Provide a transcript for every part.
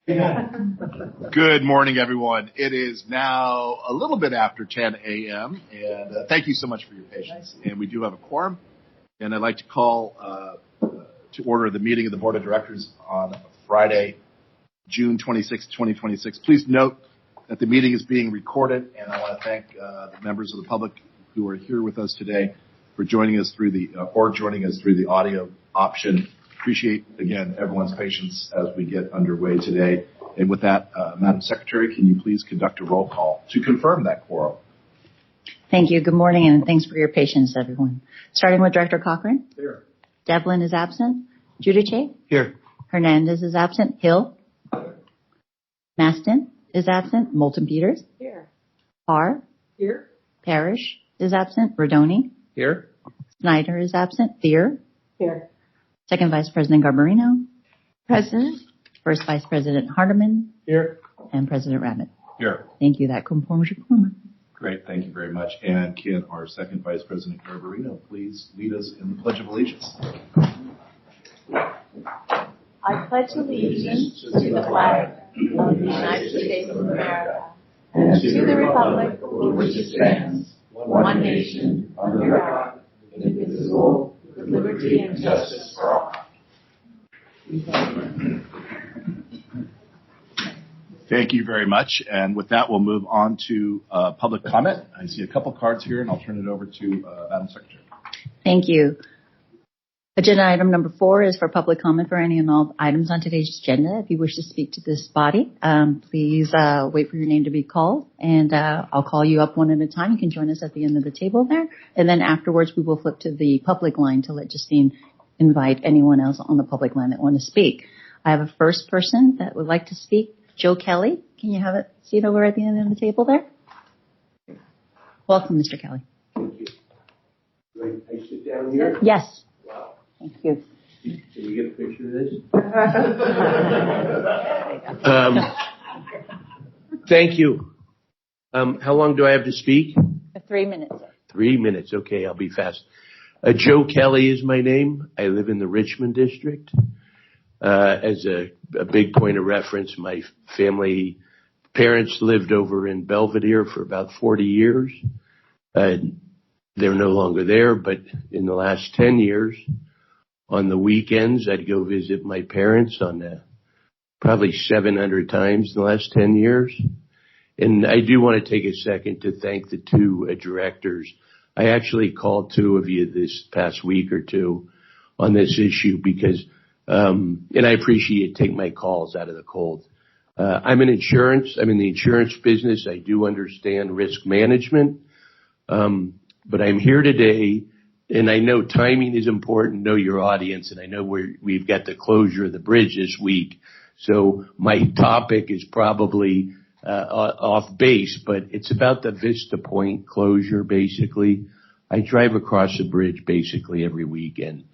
Good morning, everyone. It is now a little bit after 10 a.m., and thank you so much for your patience. And we do have a quorum, and I'd like to call to order the meeting of the Board of Directors on Friday, June 26, 2026. Please note that the meeting is being recorded, and I want to thank the members of the public who are here with us today for joining us through the audio option. Appreciate, again, everyone's patience as we get underway today. And with that, Madam Secretary, can you please conduct a roll call to confirm that quorum? Thank you. Good morning, and thanks for your patience, everyone. Starting with Director Cochran. Here. Devlin is absent. Giudice. Here. Hernandez is absent. Hill. Here. Maston is absent. Moulton Peters. Here. Parr. Here. Parrish is absent. Rodoni. Here. Snyder is absent. Thier. Here. Second Vice President Garbarino. Present. First Vice President Hardeman. Here. And President Rabbit. Here. Thank you. That conforms your quorum. Great. Thank you very much. And can our Second Vice President Garbarino please lead us in the Pledge of Allegiance? I pledge allegiance to the flag of the United States of America and to the republic for which it stands, one nation, under God, indivisible, with liberty and justice for all. Thank you very much. And with that, we'll move on to public comment. I see a couple cards here, and I'll turn it over to Madam Secretary. Thank you. Agenda item number 4 is for public comment for any and all items on today's agenda. If you wish to speak to this body, please wait for your name to be called, and I'll call you up one at a time. You can join us at the end of the table there, and then afterwards we will flip to the public line to let Justine invite anyone else on the public line that want to speak. I have a first person that would like to speak, Joe Kelly. Can you have a seat over at the end of the table there? Welcome, Mr. Kelly. Thank you. Do I sit down here? Yes. Wow. Thank you. Can you get a picture of this? Thank you. How long do I have to speak? 3 minutes. 3 minutes. Okay, I'll be fast. Joe Kelly is my name. I live in the Richmond district. As a big point of reference, my parents lived over in Belvedere for about 40 years. They're no longer there, but in the last 10 years, on the weekends, I'd go visit my parents probably 700 times in the last 10 years. And I do want to take a second to thank the 2 directors. I actually called 2 of you this past week or 2 on this issue because, and I appreciate you taking my calls out of the cold. I'm in the insurance business. I do understand risk management. But I'm here today, and I know timing is important, know your audience, and I know we've got the closure of the bridge this week. So my topic is probably off base, but it's about the Vista Point closure, basically. I drive across the bridge basically every weekend.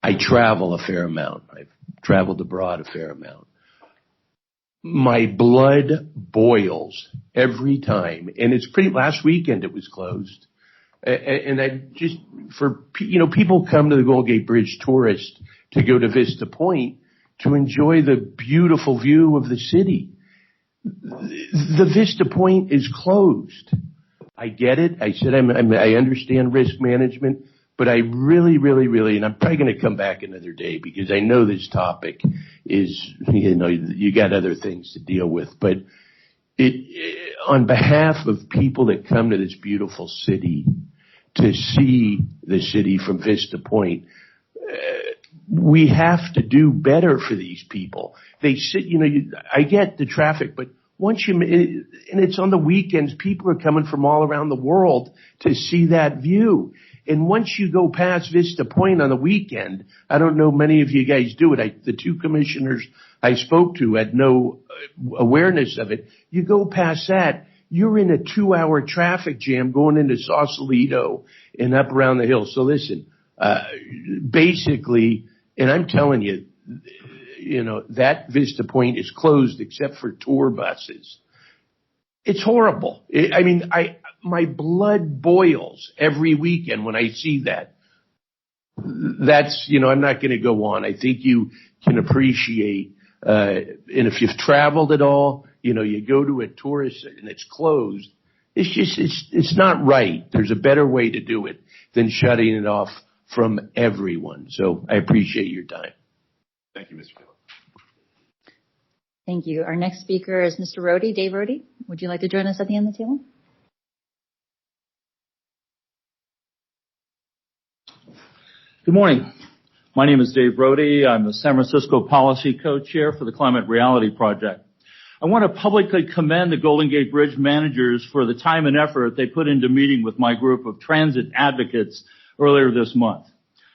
I travel a fair amount. I've traveled abroad a fair amount. My blood boils every time, and last weekend it was closed. And I just, people come to the Golden Gate Bridge tourists to go to Vista Point to enjoy the beautiful view of the city. The Vista Point is closed. I get it. I said I understand risk management, but I really, really, really, and I'm probably going to come back another day because I know this topic is, you got other things to deal with. But on behalf of people that come to this beautiful city to see the city from Vista Point, we have to do better for these people. They sit, I get the traffic, but and it's on the weekends, people are coming from all around the world to see that view. And once you go past Vista Point on the weekend, I don't know many of you guys do it. The 2 commissioners I spoke to had no awareness of it. You go past that, you're in a 2-hour traffic jam going into Sausalito and up around the hill. So listen, basically, and I'm telling you, that Vista Point is closed except for tour buses. It's horrible. My blood boils every weekend when I see that. That's, I'm not going to go on. I think you can appreciate And if you've traveled at all, you go to a tourist and it's closed. It's not right. There's a better way to do it than shutting it off from everyone. So I appreciate your time. Thank you, Mr. Phillips. Thank you. Our next speaker is Mr. Rohde, Dave Rohde. Would you like to join us at the end of the table? Good morning. My name is Dave Rohde. I'm the San Francisco Policy Co-Chair for the Climate Reality Project. I want to publicly commend the Golden Gate Bridge managers for the time and effort they put into meeting with my group of transit advocates earlier this month.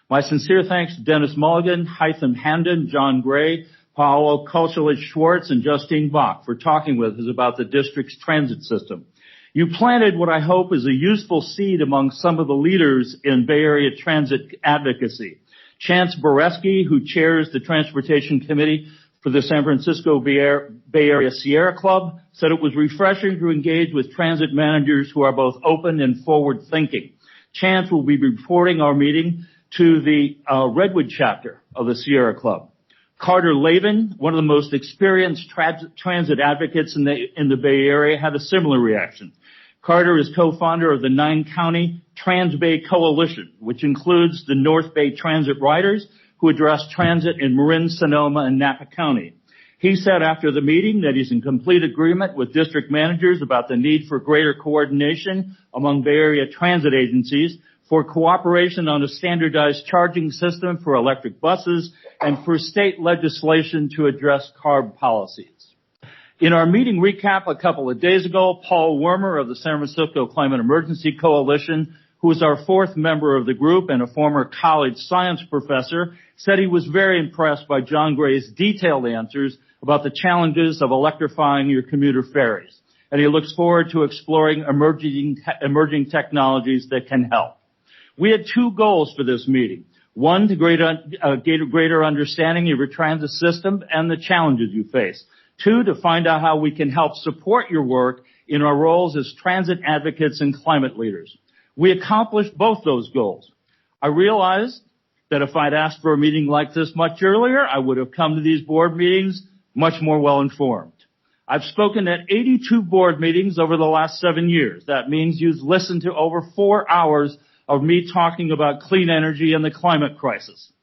My sincere thanks to Dennis Mulligan, Hytham Handon, John Gray, Paolo Kochelich-Schwartz, and Justine Bach for talking with us about the district's transit system. You planted what I hope is a useful seed among some of the leaders in Bay Area transit advocacy. Chance Boreski, who chairs the Transportation Committee for the San Francisco Bay Area Sierra Club, said it was refreshing to engage with transit managers who are both open and forward-thinking. Chance will be reporting our meeting to the Redwood chapter of the Sierra Club. Carter Lavin, one of the most experienced transit advocates in the Bay Area, had a similar reaction. Carter is co-founder of the 9-county Trans-Bay Coalition, which includes the North Bay Transit Riders, who address transit in Marin, Sonoma, and Napa County. He said after the meeting that he's in complete agreement with district managers about the need for greater coordination among Bay Area transit agencies, for cooperation on a standardized charging system for electric buses, and for state legislation to address CARB policies. In our meeting recap a couple of days ago, Paul Wormer of the San Francisco Climate Emergency Coalition, who is our fourth member of the group and a former college science professor, said he was very impressed by John Gray's detailed answers about the challenges of electrifying your commuter ferries. And he looks forward to exploring emerging technologies that can help. We had two goals for this meeting. One, to gain a greater understanding of your transit system and the challenges you face. Two, to find out how we can help support your work in our roles as transit advocates and climate leaders. We accomplished both those goals. I realized that if I'd asked for a meeting like this much earlier, I would have come to these board meetings much more well-informed. I've spoken at 82 board meetings over the last 7 years. That means you've listened to over 4 hours of me talking about clean energy and the climate crisis.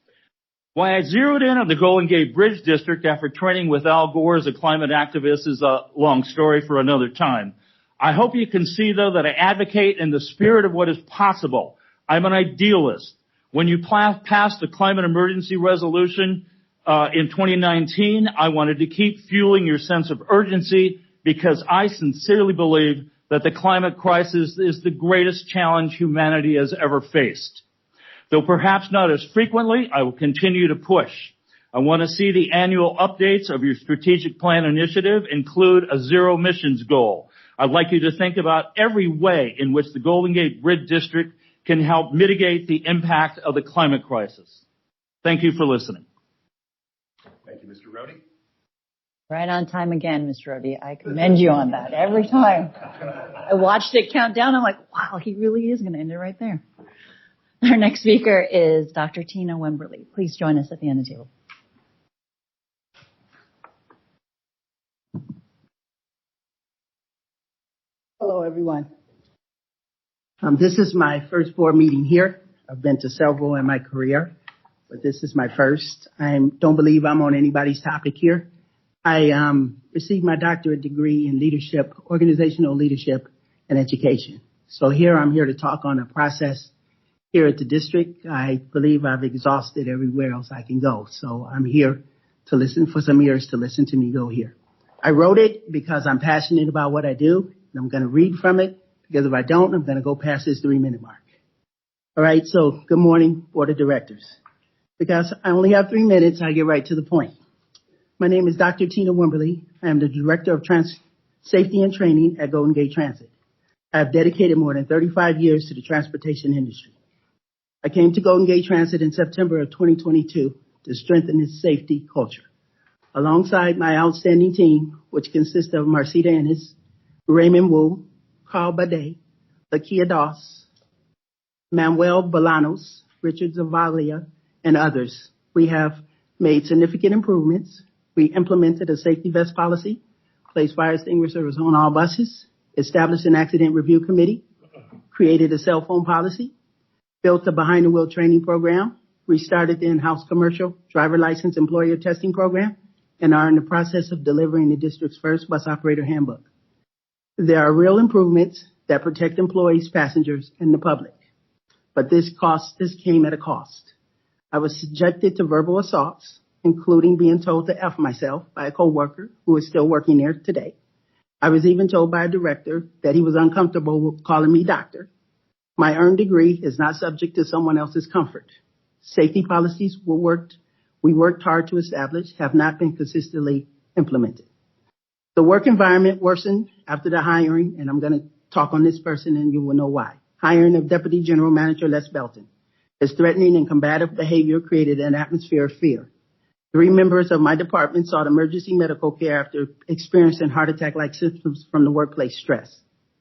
Why I zeroed in on the Golden Gate Bridge District after training with Al Gore as a climate activist is a long story for another time. I hope you can see, though, that I advocate in the spirit of what is possible. I'm an idealist. When you passed the climate emergency resolution in 2019, I wanted to keep fueling your sense of urgency because I sincerely believe that the climate crisis is the greatest challenge humanity has ever faced. Though perhaps not as frequently, I will continue to push. I want to see the annual updates of your strategic plan initiative include a zero emissions goal. I'd like you to think about every way in which the Golden Gate Bridge District can help mitigate the impact of the climate crisis. Thank you for listening. Thank you, Mr. Rohde. Right on time again, Mr. Rohde. I commend you on that every time. I watched it count down. I'm like, wow, he really is going to end it right there. Our next speaker is Dr. Tina Wimberly. Please join us at the end of the table. Hello, everyone. This is my first board meeting here. I've been to several in my career, but this is my first. I don't believe I'm on anybody's topic here. I received my doctorate degree in leadership, organizational leadership, and education. So I'm here to talk on a process here at the district. I believe I've exhausted everywhere else I can go. So I'm here to listen for some ears to listen to me go here. I wrote it because I'm passionate about what I do, and I'm going to read from it, because if I don't, I'm going to go past this 3-minute mark. All right, so good morning, Board of Directors. Because I only have 3 minutes, I get right to the point. My name is Dr. Tina Wimberly. I am the Director of Safety and Training at Golden Gate Transit. I have dedicated more than 35 years to the transportation industry. I came to Golden Gate Transit in September of 2022 to strengthen its safety culture. Alongside my outstanding team, which consists of Marcita Ennis, Raymond Wu, Carl Bade, Lakia Doss, Manuel Bolanos, Richard Zavaglia, and others, we have made significant improvements. We implemented a safety vest policy, placed fire extinguishers on all buses, established an accident review committee, created a cell phone policy, built a behind-the-wheel training program, restarted the in-house commercial driver license employer testing program, and are in the process of delivering the district's first bus operator handbook. There are real improvements that protect employees, passengers, and the public. But this came at a cost. I was subjected to verbal assaults, including being told to F myself by a coworker who is still working there today. I was even told by a director that he was uncomfortable with calling me doctor. My earned degree is not subject to someone else's comfort. Safety policies we worked hard to establish have not been consistently implemented. The work environment worsened after the hiring, and I'm going to talk on this person and you will know why. Hiring of Deputy General Manager Les Belton. His threatening and combative behavior created an atmosphere of fear. 3 members of my department sought emergency medical care after experiencing heart attack-like symptoms from the workplace stress.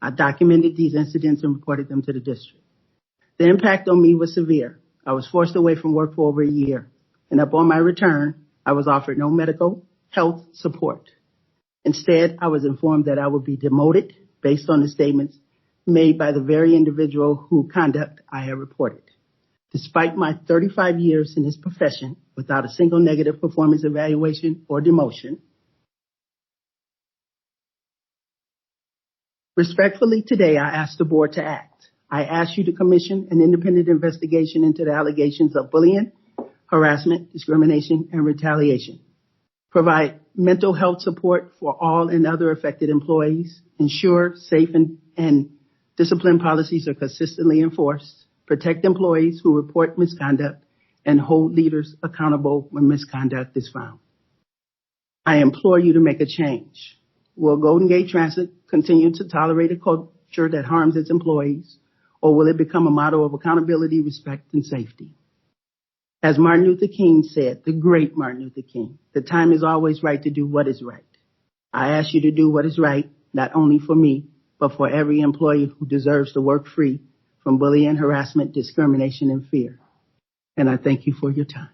I documented these incidents and reported them to the district. The impact on me was severe. I was forced away from work for over a year, and upon my return, I was offered no medical health support. Instead, I was informed that I would be demoted based on the statements made by the very individual whose conduct I had reported. Despite my 35 years in this profession without a single negative performance evaluation or demotion, respectfully today I ask the board to act. I ask you to commission an independent investigation into the allegations of bullying, harassment, discrimination, and retaliation. Provide mental health support for all and other affected employees. Ensure safe and discipline policies are consistently enforced. Protect employees who report misconduct and hold leaders accountable when misconduct is found. I implore you to make a change. Will Golden Gate Transit continue to tolerate a culture that harms its employees, or will it become a model of accountability, respect, and safety? As Martin Luther King said, the great Martin Luther King, the time is always right to do what is right. I ask you to do what is right, not only for me, but for every employee who deserves to work free from bullying, harassment, discrimination, and fear. And I thank you for your time.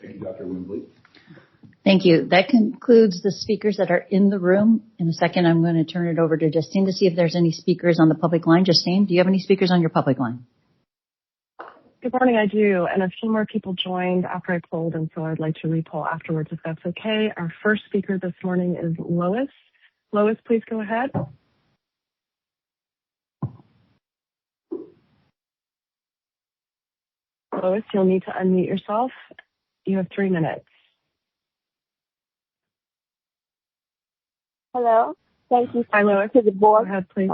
Thank you, Dr. Wimbley. Thank you. That concludes the speakers that are in the room. In a second, I'm going to turn it over to Justine to see if there's any speakers on the public line. Justine, do you have any speakers on your public line? Good morning, I do. And a few more people joined after I polled, and so I'd like to re-poll afterwards if that's okay. Our first speaker this morning is Lois. Lois, please go ahead. Lois, you'll need to unmute yourself. You have 3 minutes. Hello. Thank you Hi, Lois. to the board. Go ahead, please.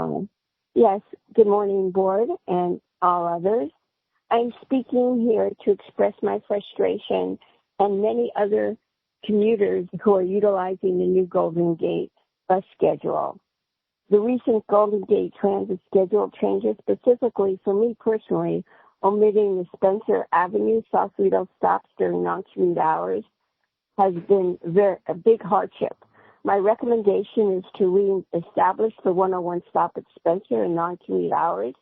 Yes. Good morning, board and all others. I'm speaking here to express my frustration and many other commuters who are utilizing the new Golden Gate bus schedule. The recent Golden Gate transit schedule changes, specifically for me personally, omitting the Spencer Avenue Sausalito stops during non-commute hours, has been a big hardship. My recommendation is to re-establish the 101 stop at Spencer in non-commute hours,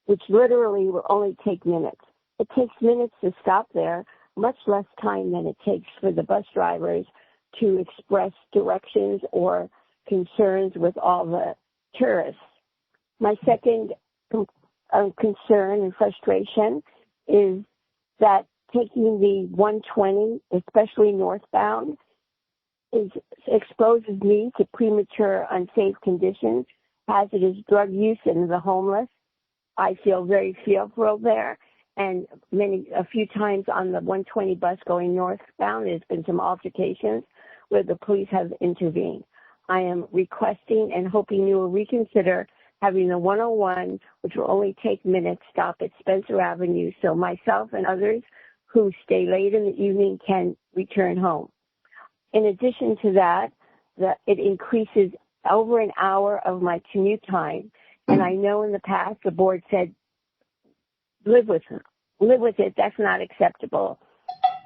which literally will only take minutes. It takes minutes to stop there, much less time than it takes for the bus drivers to express directions or concerns with all the tourists. My second concern and frustration is that taking the 120, especially northbound, exposes me to premature unsafe conditions, hazardous drug use, and the homeless. I feel very fearful there, and a few times on the 120 bus going northbound, there's been some altercations where the police have intervened. I am requesting and hoping you will reconsider having the 101, which will only take minutes, stop at Spencer Avenue, so myself and others who stay late in the evening can return home. In addition to that, it increases over an hour of my commute time. And I know in the past the board said, live with it. That's not acceptable.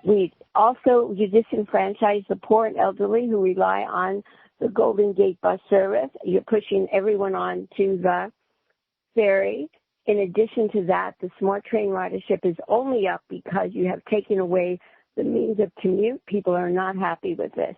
We disenfranchise the poor and elderly who rely on the Golden Gate bus service. You're pushing everyone on to the ferry. In addition to that, the Smart Train ridership is only up because you have taken away the means of commute. People are not happy with this.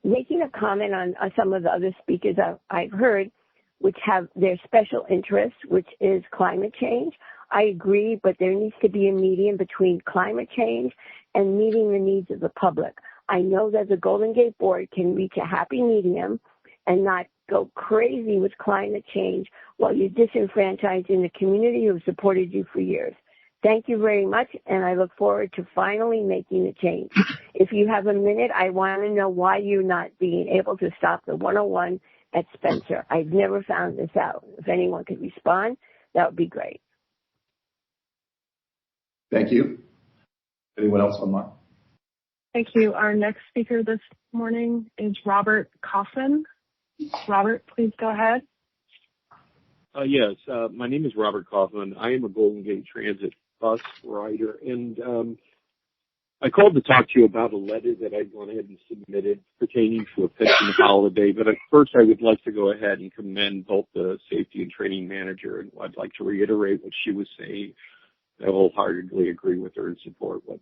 Making a comment on some of the other speakers I've heard, which have their special interest, which is climate change. I agree, but there needs to be a medium between climate change and meeting the needs of the public. I know that the Golden Gate Board can reach a happy medium and not go crazy with climate change while you're disenfranchising the community who have supported you for years. Thank you very much, and I look forward to finally making a change. If you have a minute, I want to know why you're not being able to stop the 101 at Spencer. I've never found this out. If anyone could respond, that would be great. Thank you. Anyone else online? Thank you. Our next speaker this morning is Robert Coffin. Robert, please go ahead. Yes, my name is Robert Kaufman. I am a Golden Gate Transit bus rider, and I called to talk to you about a letter that I'd gone ahead and submitted pertaining to a pension holiday. But at first, I would like to go ahead and commend both the safety and training manager, and I'd like to reiterate what she was saying. I wholeheartedly agree with her and support what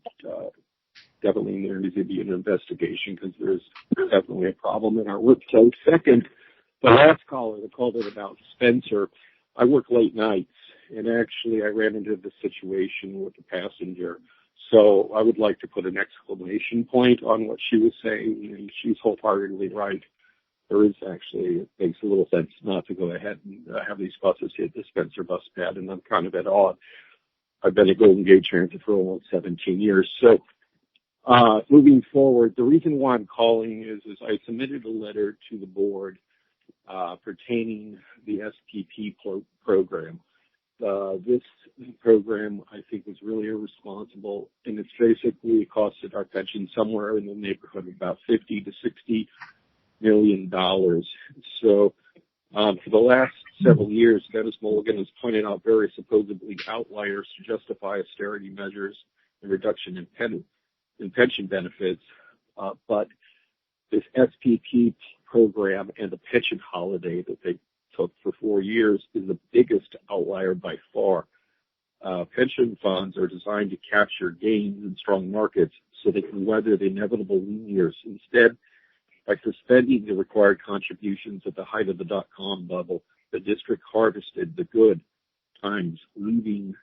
definitely there needs to be an investigation because there's definitely a problem in our workplace. Second, the last caller that called in about Spencer, I work late nights, and actually I ran into the situation with the passenger. So I would like to put an exclamation point on what she was saying, and she's wholeheartedly right. There is actually, it makes a little sense not to go ahead and have these buses hit the Spencer bus pad, and I'm kind of at odds. I've been at Golden Gate Transit for almost 17 years. So moving forward, the reason why I'm calling is I submitted a letter to the board pertaining the SPP program. This program, I think, was really irresponsible, and it's basically costed our pension somewhere in the neighborhood of about $50 to $60 million. So for the last several years, Dennis Mulligan has pointed out various supposedly outliers to justify austerity measures and reduction in pension benefits, but this SPP program and the pension holiday that they took for 4 years is the biggest outlier by far. Pension funds are designed to capture gains in strong markets so they can weather the inevitable lean years. Instead, by suspending the required contributions at the height of the dot-com bubble, the district harvested the good times, leaving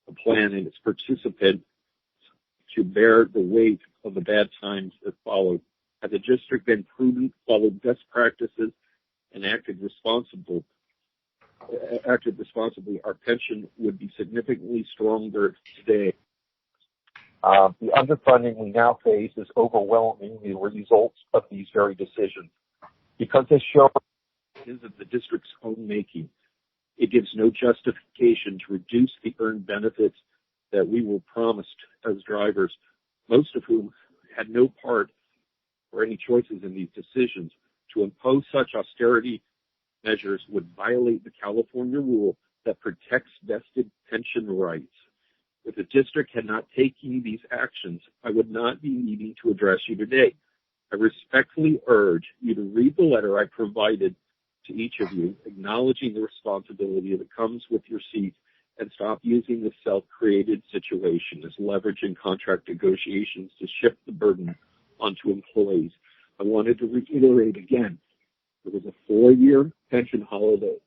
the plan and its participants to bear the weight of the bad times that followed. Had the district been prudent, followed best practices, and acted responsibly, our pension would be significantly stronger today. The underfunding we now face is overwhelmingly the results of these very decisions. Because this show is of the district's own making, it gives no justification to reduce the earned benefits that we were promised as drivers, most of whom had no part or any choices in these decisions. To impose such austerity measures would violate the California rule that protects vested pension rights. If the district had not taken these actions, I would not be needing to address you today. I respectfully urge you to read the letter I provided to each of you, acknowledging the responsibility that comes with your seat, and stop using this self-created situation as leverage in contract negotiations to shift the burden onto employees. I wanted to reiterate again, it was a 4-year pension holiday.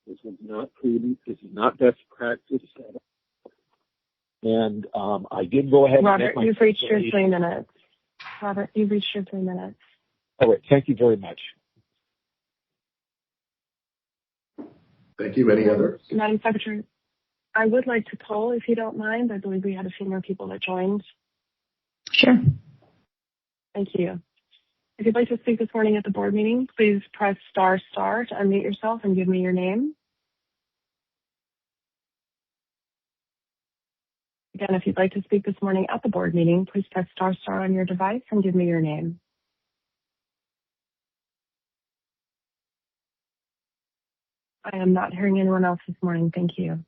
This was not prudent. This is not best practice. And I did go ahead Robert, and make my you've reached your 3 minutes. Robert, you've reached your 3 minutes. All right. Thank you very much. Thank you. Any others? Madam Secretary, I would like to poll, if you don't mind. I believe we had a few more people that joined. Sure. Thank you. If you'd like to speak this morning at the board meeting, please press ** to unmute yourself and give me your name. Again, if you'd like to speak this morning at the board meeting, please press ** on your device and give me your name. I am not hearing anyone else this morning. Thank you.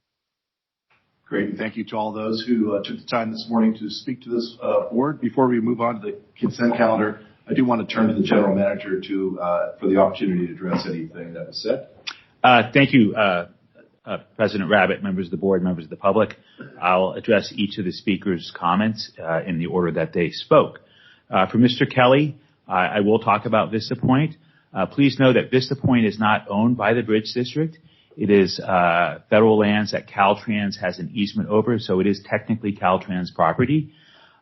Great. Thank you to all those who took the time this morning to speak to this board. Before we move on to the consent calendar, I do want to turn to the general manager for the opportunity to address anything that was said. Thank you, President Rabbit, members of the board, members of the public. I'll address each of the speakers' comments in the order that they spoke. For Mr. Kelly, I will talk about Vista Point. Please know that Vista Point is not owned by the Bridge District. It is federal lands that Caltrans has an easement over, so it is technically Caltrans property.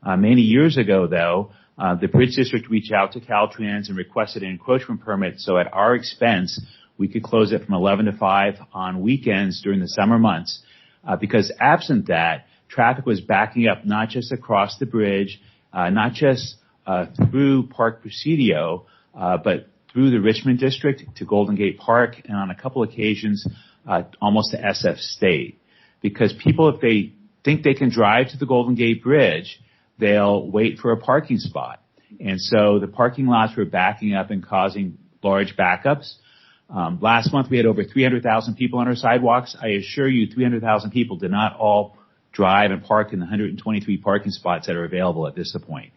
Many years ago, though, the Bridge District reached out to Caltrans and requested an encroachment permit, so at our expense, we could close it from 11 to 5 on weekends during the summer months, because absent that, traffic was backing up not just across the bridge, not just through Park Presidio, but through the Richmond District to Golden Gate Park, and on a couple occasions, almost to SF State. Because people, if they think they can drive to the Golden Gate Bridge, they'll wait for a parking spot. And so the parking lots were backing up and causing large backups. Last month, we had over 300,000 people on our sidewalks. I assure you, 300,000 people did not all drive and park in the 123 parking spots that are available at Vista Point.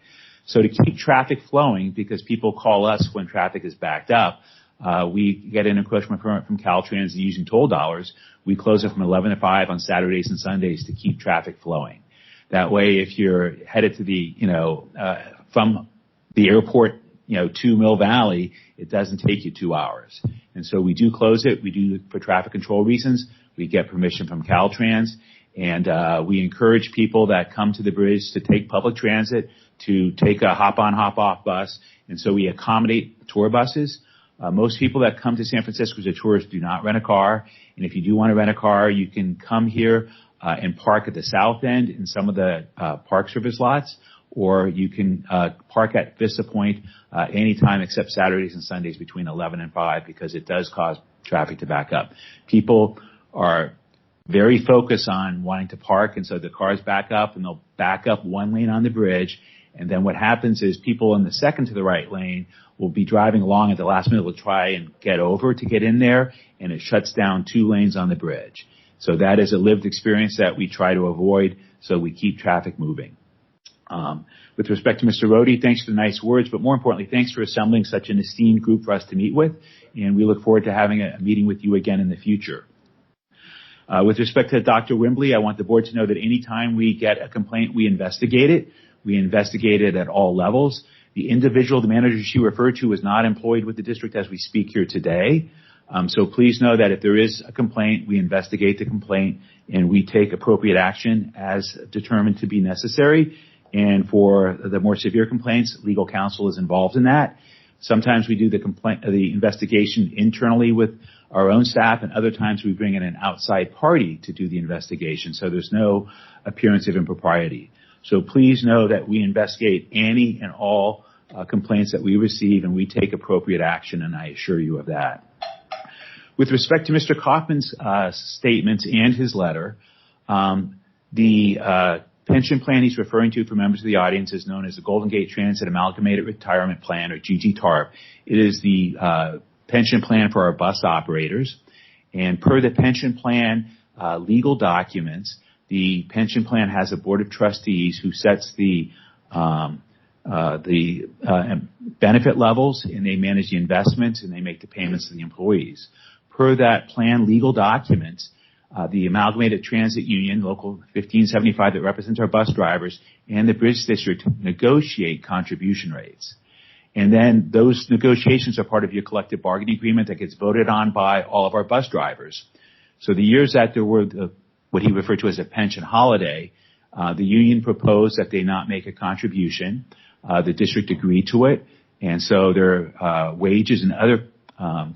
So to keep traffic flowing, because people call us when traffic is backed up, we get an encroachment permit from Caltrans using toll dollars. We close it from 11 to 5 on Saturdays and Sundays to keep traffic flowing. That way, if you're headed to the, from the airport, to Mill Valley, it doesn't take you 2 hours. And so we do close it. We do for traffic control reasons. We get permission from Caltrans, and we encourage people that come to the bridge to take public transit, to take a hop-on, hop-off bus. And so we accommodate tour buses. Most people that come to San Francisco as a tourist do not rent a car. And if you do want to rent a car, you can come here and park at the south end in some of the Park Service lots, or you can park at Vista Point anytime except Saturdays and Sundays between 11 and 5, because it does cause traffic to back up. People are very focused on wanting to park, and so the cars back up, and they'll back up one lane on the bridge. And then what happens is people in the second to the right lane will be driving along at the last minute, will try and get over to get in there, and it shuts down 2 lanes on the bridge. So that is a lived experience that we try to avoid, so we keep traffic moving. With respect to Mr. Rohde, thanks for the nice words, but more importantly, thanks for assembling such an esteemed group for us to meet with, and we look forward to having a meeting with you again in the future. With respect to Dr. Wimbley, I want the board to know that any time we get a complaint, we investigate it. We investigate it at all levels. The individual, the manager she referred to, is not employed with the district as we speak here today. So please know that if there is a complaint, we investigate the complaint and we take appropriate action as determined to be necessary. And for the more severe complaints, legal counsel is involved in that. Sometimes we do the investigation internally with our own staff, and other times we bring in an outside party to do the investigation. So there's no appearance of impropriety. So please know that we investigate any and all complaints that we receive, and we take appropriate action, and I assure you of that. With respect to Mr. Kaufman's statements and his letter, the pension plan he's referring to for members of the audience is known as the Golden Gate Transit Amalgamated Retirement Plan, or GGTARP. It is the pension plan for our bus operators. And per the pension plan legal documents, the pension plan has a board of trustees who sets the benefit levels, and they manage the investments, and they make the payments to the employees. Per that plan legal documents, the Amalgamated Transit Union, Local 1575, that represents our bus drivers, and the Bridge District negotiate contribution rates. And then those negotiations are part of your collective bargaining agreement that gets voted on by all of our bus drivers. So the years that there were what he referred to as a pension holiday, the union proposed that they not make a contribution. The district agreed to it, and so their wages and other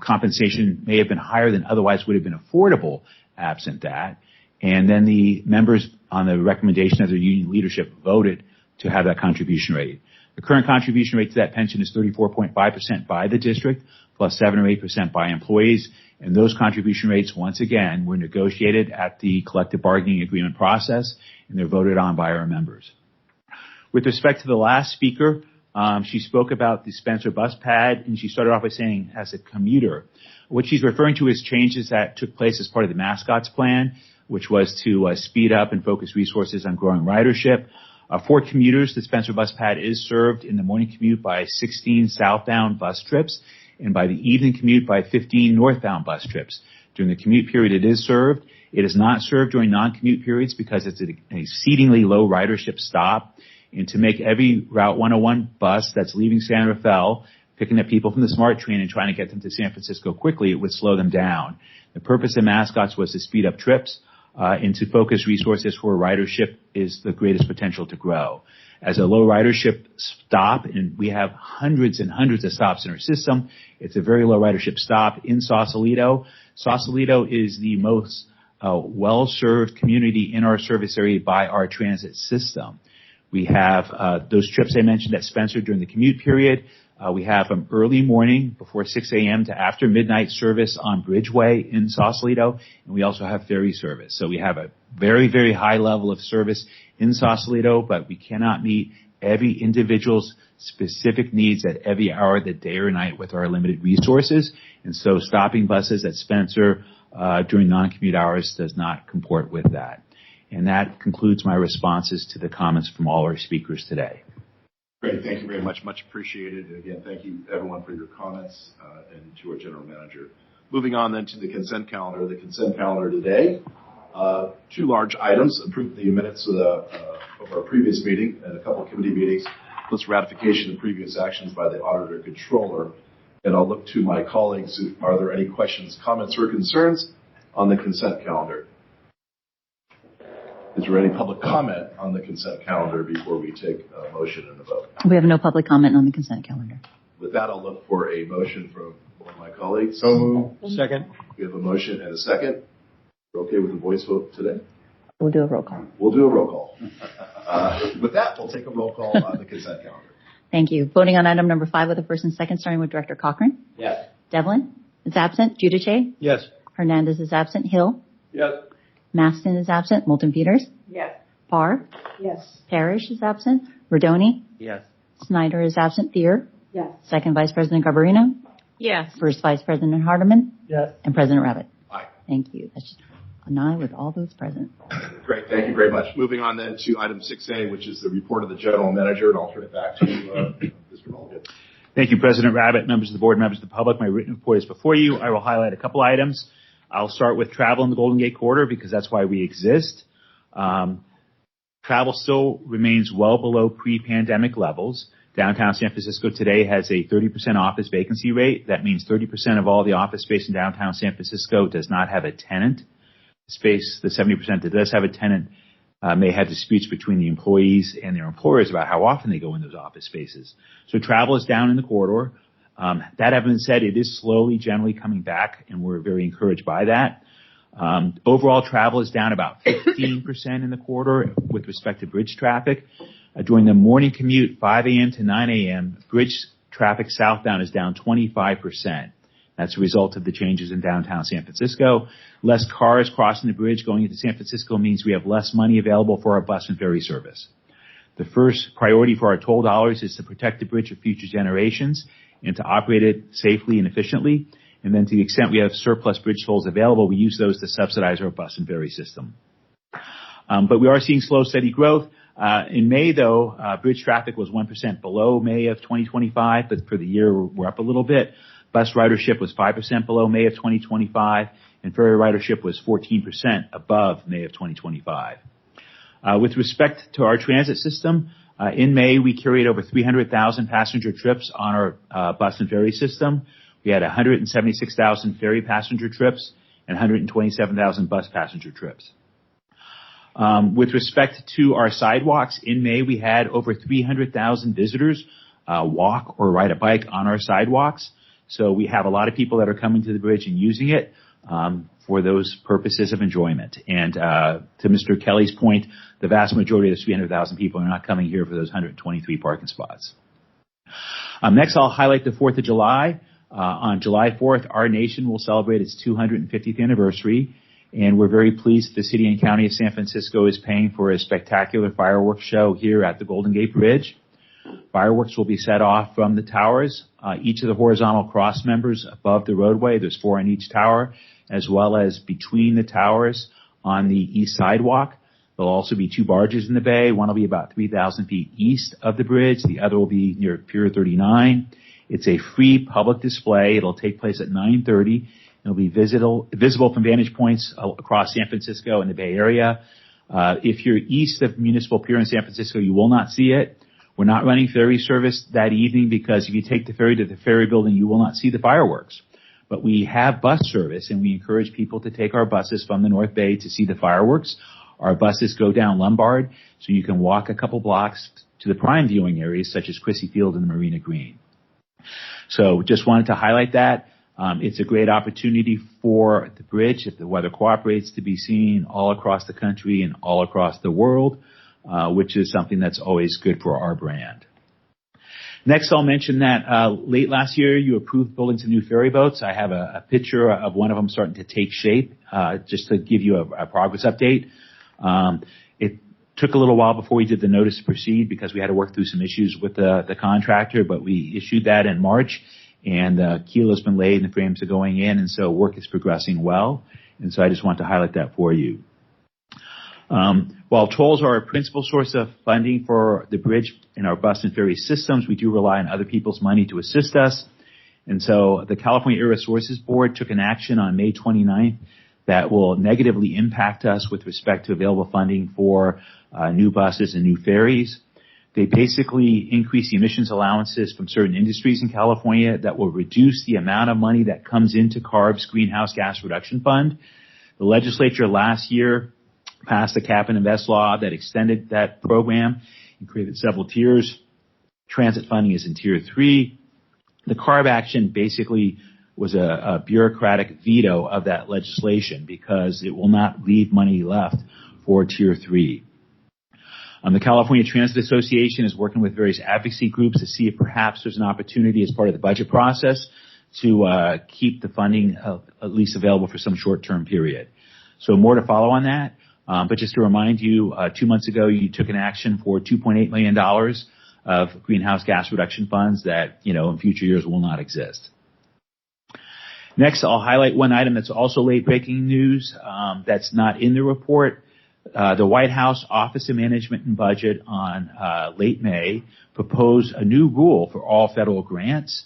compensation may have been higher than otherwise would have been affordable absent that. And then the members, on the recommendation of their union leadership, voted to have that contribution rate. The current contribution rate to that pension is 34.5% by the district, plus 7 or 8% by employees. And those contribution rates, once again, were negotiated at the collective bargaining agreement process, and they're voted on by our members. With respect to the last speaker, she spoke about the Spencer bus pad, and she started off by saying, as a commuter. What she's referring to is changes that took place as part of the Mascots Plan, which was to speed up and focus resources on growing ridership. For commuters, the Spencer bus pad is served in the morning commute by 16 southbound bus trips, and by the evening commute by 15 northbound bus trips. During the commute period, it is served, It is not served during non-commute periods because it's an exceedingly low ridership stop. And to make every Route 101 bus that's leaving San Rafael, picking up people from the SMART train and trying to get them to San Francisco quickly, it would slow them down. The purpose of mascots was to speed up trips and to focus resources where ridership is the greatest potential to grow. As a low ridership stop, and we have hundreds and hundreds of stops in our system, it's a very low ridership stop in Sausalito. Sausalito is the most well-served community in our service area by our transit system. We have those trips I mentioned at Spencer during the commute period. We have from early morning before 6 a.m. to after midnight service on Bridgeway in Sausalito, and we also have ferry service. So we have a very, very high level of service in Sausalito, but we cannot meet every individual's specific needs at every hour of the day or night with our limited resources. And so stopping buses at Spencer during non-commute hours does not comport with that. And that concludes my responses to the comments from all our speakers today. Great. Thank you very much. Much appreciated. And again, thank you everyone for your comments and to our general manager. Moving on then to the consent calendar. The consent calendar today, two large items. Approve the minutes of our previous meeting and a couple of committee meetings, plus ratification of previous actions by the auditor controller. And I'll look to my colleagues. Are there any questions, comments, or concerns on the consent calendar? Is there any public comment on the consent calendar before we take a motion and a vote? We have no public comment on the consent calendar. With that, I'll look for a motion from one of my colleagues. So moved. Second. We have a motion and a second. We're okay with the voice vote today? We'll do a roll call. We'll do a roll call. With that, we'll take a roll call on the consent calendar. Thank you. Voting on item number 5 with the first and second, starting with Director Cochran. Yes. Devlin is absent. Giudice. Yes. Hernandez is absent. Hill. Yes. Maston is absent. Moulton Peters. Yes. Parr. Yes. Parrish is absent. Rodoni. Yes. Snyder is absent. Thier. Yes. Second Vice President Garbarino. Yes. First Vice President Hardeman. Yes. And President Rabbit. Aye. Thank you. That's just an aye with all those present. Great. Thank you very much. Moving on then to item 6A, which is the report of the general manager, and I'll turn it back to Mr. Mulligan. Thank you, President Rabbit, members of the board, members of the public. My written report is before you. I will highlight a couple items. I'll start with travel in the Golden Gate Corridor because that's why we exist. Travel still remains well below pre-pandemic levels. Downtown San Francisco today has a 30% office vacancy rate. That means 30% of all the office space in downtown San Francisco does not have a tenant. The 70% that does have a tenant may have disputes between the employees and their employers about how often they go in those office spaces. So travel is down in the corridor. That having been said, it is slowly generally coming back, and we're very encouraged by that. Overall travel is down about 15% in the corridor with respect to bridge traffic. During the morning commute, 5 a.m. to 9 a.m., bridge traffic southbound is down 25%. That's a result of the changes in downtown San Francisco. Less cars crossing the bridge going into San Francisco means we have less money available for our bus and ferry service. The first priority for our toll dollars is to protect the bridge for future generations and to operate it safely and efficiently. And then to the extent we have surplus bridge tolls available, we use those to subsidize our bus and ferry system. But we are seeing slow, steady growth. In May, though, bridge traffic was 1% below May of 2025, but for the year, we're up a little bit. Bus ridership was 5% below May of 2025, and ferry ridership was 14% above May of 2025. With respect to our transit system, in May, we carried over 300,000 passenger trips on our bus and ferry system. We had 176,000 ferry passenger trips and 127,000 bus passenger trips. With respect to our sidewalks, in May, we had over 300,000 visitors walk or ride a bike on our sidewalks. So we have a lot of people that are coming to the bridge and using it for those purposes of enjoyment. And to Mr. Kelly's point, the vast majority of those 300,000 people are not coming here for those 123 parking spots. Next, I'll highlight the 4th of July. On July 4th, our nation will celebrate its 250th anniversary. And we're very pleased the city and county of San Francisco is paying for a spectacular fireworks show here at the Golden Gate Bridge. Fireworks will be set off from the towers, each of the horizontal cross members above the roadway. There's 4 on each tower, as well as between the towers on the east sidewalk. There'll also be 2 barges in the bay. One will be about 3,000 feet east of the bridge. The other will be near Pier 39. It's a free public display. It'll take place at 9:30. It'll be visible from vantage points across San Francisco and the Bay Area. If you're east of Municipal Pier in San Francisco, you will not see it. We're not running ferry service that evening because if you take the ferry to the ferry building, you will not see the fireworks. But we have bus service, and we encourage people to take our buses from the North Bay to see the fireworks. Our buses go down Lombard, so you can walk a couple blocks to the prime viewing areas such as Chrissy Field and the Marina Green. So just wanted to highlight that. It's a great opportunity for the bridge, if the weather cooperates, to be seen all across the country and all across the world, which is something that's always good for our brand. Next, I'll mention that late last year, you approved building some new ferry boats. I have a picture of one of them starting to take shape, just to give you a progress update. It took a little while before we did the notice to proceed because we had to work through some issues with the contractor, but we issued that in March, and keel has been laid and the frames are going in, and so work is progressing well. And so I just want to highlight that for you. While tolls are a principal source of funding for the bridge in our bus and ferry systems, we do rely on other people's money to assist us. And so the California Air Resources Board took an action on May 29th that will negatively impact us with respect to available funding for new buses and new ferries. They basically increase the emissions allowances from certain industries in California that will reduce the amount of money that comes into CARB's Greenhouse Gas Reduction Fund. The legislature last year passed the Cap and Invest law that extended that program and created several tiers. Transit funding is in Tier 3. The CARB action basically was a bureaucratic veto of that legislation because it will not leave money left for Tier 3. The California Transit Association is working with various advocacy groups to see if perhaps there's an opportunity as part of the budget process to keep the funding at least available for some short-term period. So more to follow on that. But just to remind you, 2 months ago, you took an action for $2.8 million of greenhouse gas reduction funds that, in future years will not exist. Next, I'll highlight one item that's also late-breaking news that's not in the report. The White House Office of Management and Budget on late May proposed a new rule for all federal grants,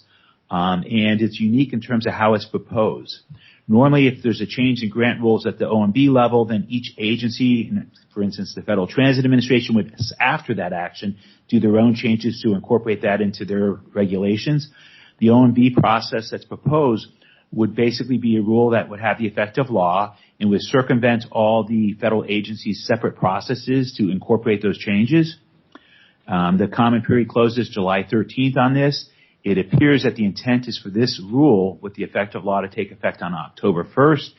and it's unique in terms of how it's proposed. Normally, if there's a change in grant rules at the OMB level, then each agency, for instance, the Federal Transit Administration, would, after that action, do their own changes to incorporate that into their regulations. The OMB process that's proposed would basically be a rule that would have the effect of law and would circumvent all the federal agencies' separate processes to incorporate those changes. The comment period closes July 13th on this. It appears that the intent is for this rule with the effect of law to take effect on October 1st,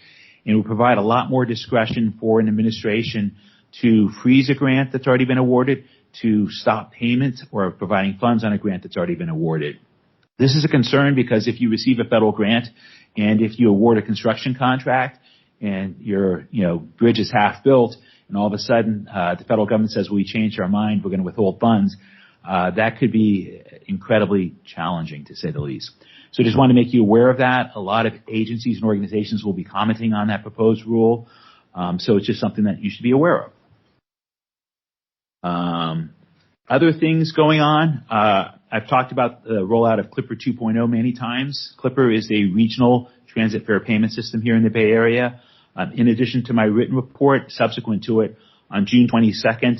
and will provide a lot more discretion for an administration to freeze a grant that's already been awarded, to stop payments, or providing funds on a grant that's already been awarded. This is a concern because if you receive a federal grant and if you award a construction contract and your bridge is half built and all of a sudden the federal government says, well, we changed our mind, we're going to withhold funds, that could be incredibly challenging, to say the least. So just want to make you aware of that. A lot of agencies and organizations will be commenting on that proposed rule. So it's just something that you should be aware of. Other things going on. I've talked about the rollout of Clipper 2.0 many times. Clipper is a regional transit fare payment system here in the Bay Area. In addition to my written report, subsequent to it, on June 22nd,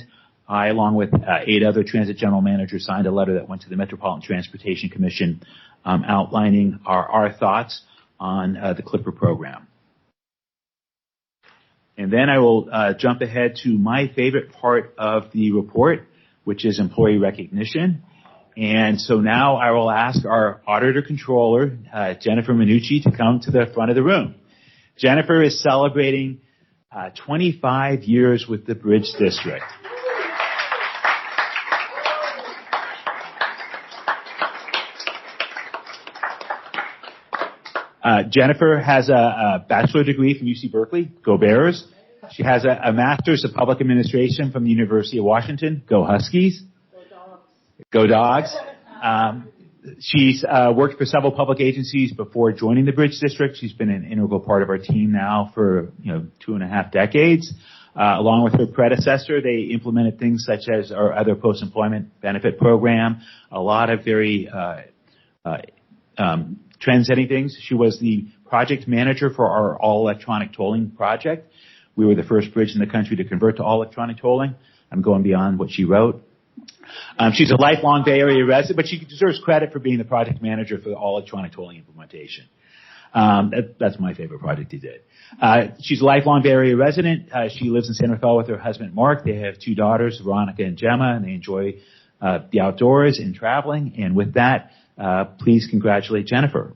I, along with 8 other transit general managers, signed a letter that went to the Metropolitan Transportation Commission outlining our thoughts on the Clipper program. And then I will jump ahead to my favorite part of the report, which is employee recognition. And so now I will ask our auditor controller, Jennifer Minucci, to come to the front of the room. Jennifer is celebrating 25 years with the Bridge District. Jennifer has a bachelor degree from UC Berkeley. Go Bears. She has a master's of public administration from the University of Washington. Go Huskies. Go Dogs. She's worked for several public agencies before joining the Bridge District. She's been an integral part of our team now for 2.5 decades. Along with her predecessor, they implemented things such as our other post-employment benefit program, a lot of very trendsetting things. She was the project manager for our all-electronic tolling project. We were the first bridge in the country to convert to all-electronic tolling. I'm going beyond what she wrote. She's a lifelong Bay Area resident, but she deserves credit for being the project manager for the all-electronic tolling implementation. That's my favorite project he did. She's a lifelong Bay Area resident. She lives in San Rafael with her husband, Mark. They have 2 daughters, Veronica and Gemma, and they enjoy the outdoors and traveling. And with that, please congratulate Jennifer.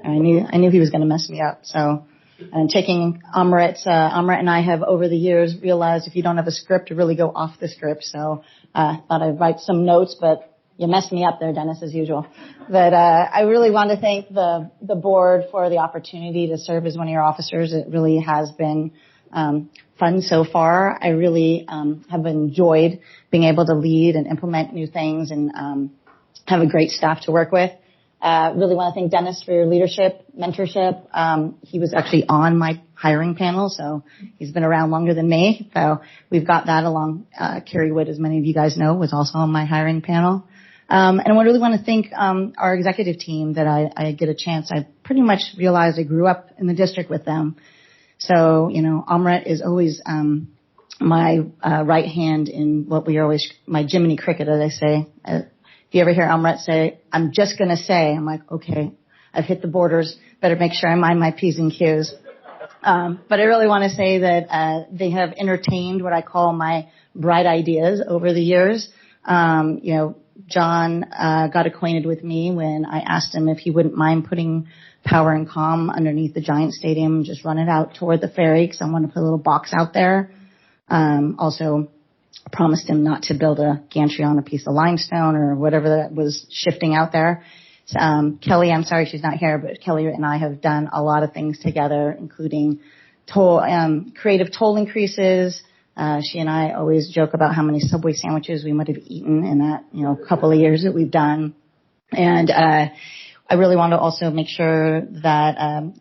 I knew he was going to mess me up. So, taking Amrit and I have over the years realized if you don't have a script, to really go off the script. So, thought I'd write some notes, but you messed me up there, Dennis, as usual. But I really want to thank the board for the opportunity to serve as one of your officers. It really has been fun so far. I really have enjoyed being able to lead and implement new things and have a great staff to work with. Really want to thank Dennis for your leadership, mentorship. He was actually on my hiring panel, so he's been around longer than me. So we've got that along. Carrie Wood, as many of you guys know, was also on my hiring panel. And I really want to thank our executive team that I get a chance. I pretty much realized I grew up in the district with them. So, Amrit is always my right hand in what we are always, my Jiminy Cricket, as I say. If you ever hear Amrit say, "I'm just going to say," I'm like, okay, I've hit the borders. Better make sure I mind my P's and Q's. But I really want to say that they have entertained what I call my bright ideas over the years. John got acquainted with me when I asked him if he wouldn't mind putting Power and Comm underneath the Giant Stadium, just run it out toward the ferry because I want to put a little box out there. Also promised him not to build a gantry on a piece of limestone or whatever that was shifting out there. Kelly, I'm sorry she's not here, but Kelly and I have done a lot of things together, including creative toll increases. She and I always joke about how many Subway sandwiches we might have eaten in that, couple of years that we've done. And I really want to also make sure that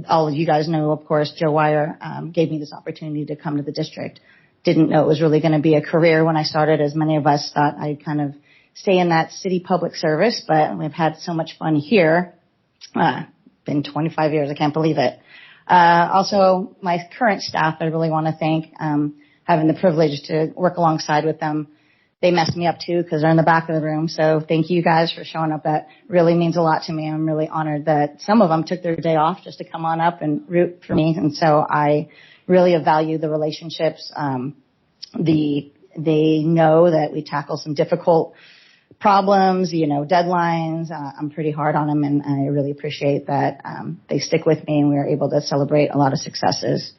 all of you guys know, of course, Joe Wire gave me this opportunity to come to the district. Didn't know it was really going to be a career when I started, as many of us thought I'd kind of stay in that city public service, but we've had so much fun here. Been 25 years, I can't believe it. Also, my current staff, I really want to thank, having the privilege to work alongside with them. They messed me up too because they're in the back of the room. So thank you guys for showing up. That really means a lot to me. I'm really honored that some of them took their day off just to come on up and root for me. And so I really value the relationships. They know that we tackle some difficult problems, deadlines. I'm pretty hard on them, and I really appreciate that they stick with me and we are able to celebrate a lot of successes.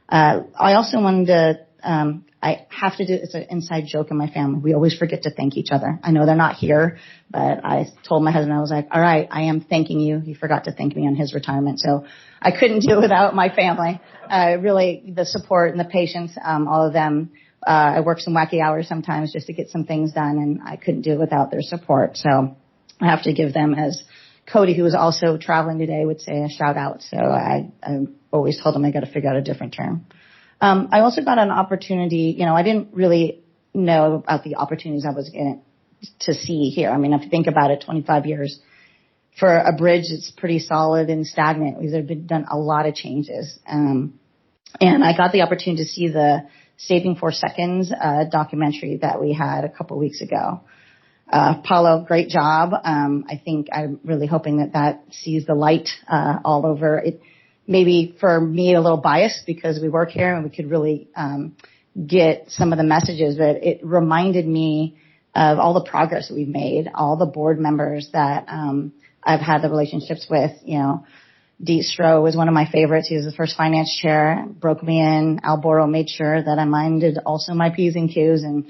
I also wanted to, I have to do, it's an inside joke in my family. We always forget to thank each other. I know they're not here, but I told my husband, I was like, all right, I am thanking you. He forgot to thank me on his retirement. So I couldn't do it without my family. Really, the support and the patience, all of them. I work some wacky hours sometimes just to get some things done, and I couldn't do it without their support. So I have to give them, as Cody, who is also traveling today, would say, a shout out. So I always told him I got to figure out a different term. I also got an opportunity, I didn't really know about the opportunities I was going to see here. I mean, if you think about it, 25 years for a bridge, it's pretty solid and stagnant. We've been done a lot of changes. And I got the opportunity to see the Saving 4 Seconds documentary that we had a couple weeks ago. Paulo, great job. I think I'm really hoping that sees the light all over it. Maybe for me a little biased because we work here and we could really get some of the messages, but it reminded me of all the progress that we've made, all the board members that I've had the relationships with. Dee Stroh was one of my favorites. He was the first finance chair, broke me in. Al Boro made sure that I minded also my P's and Q's and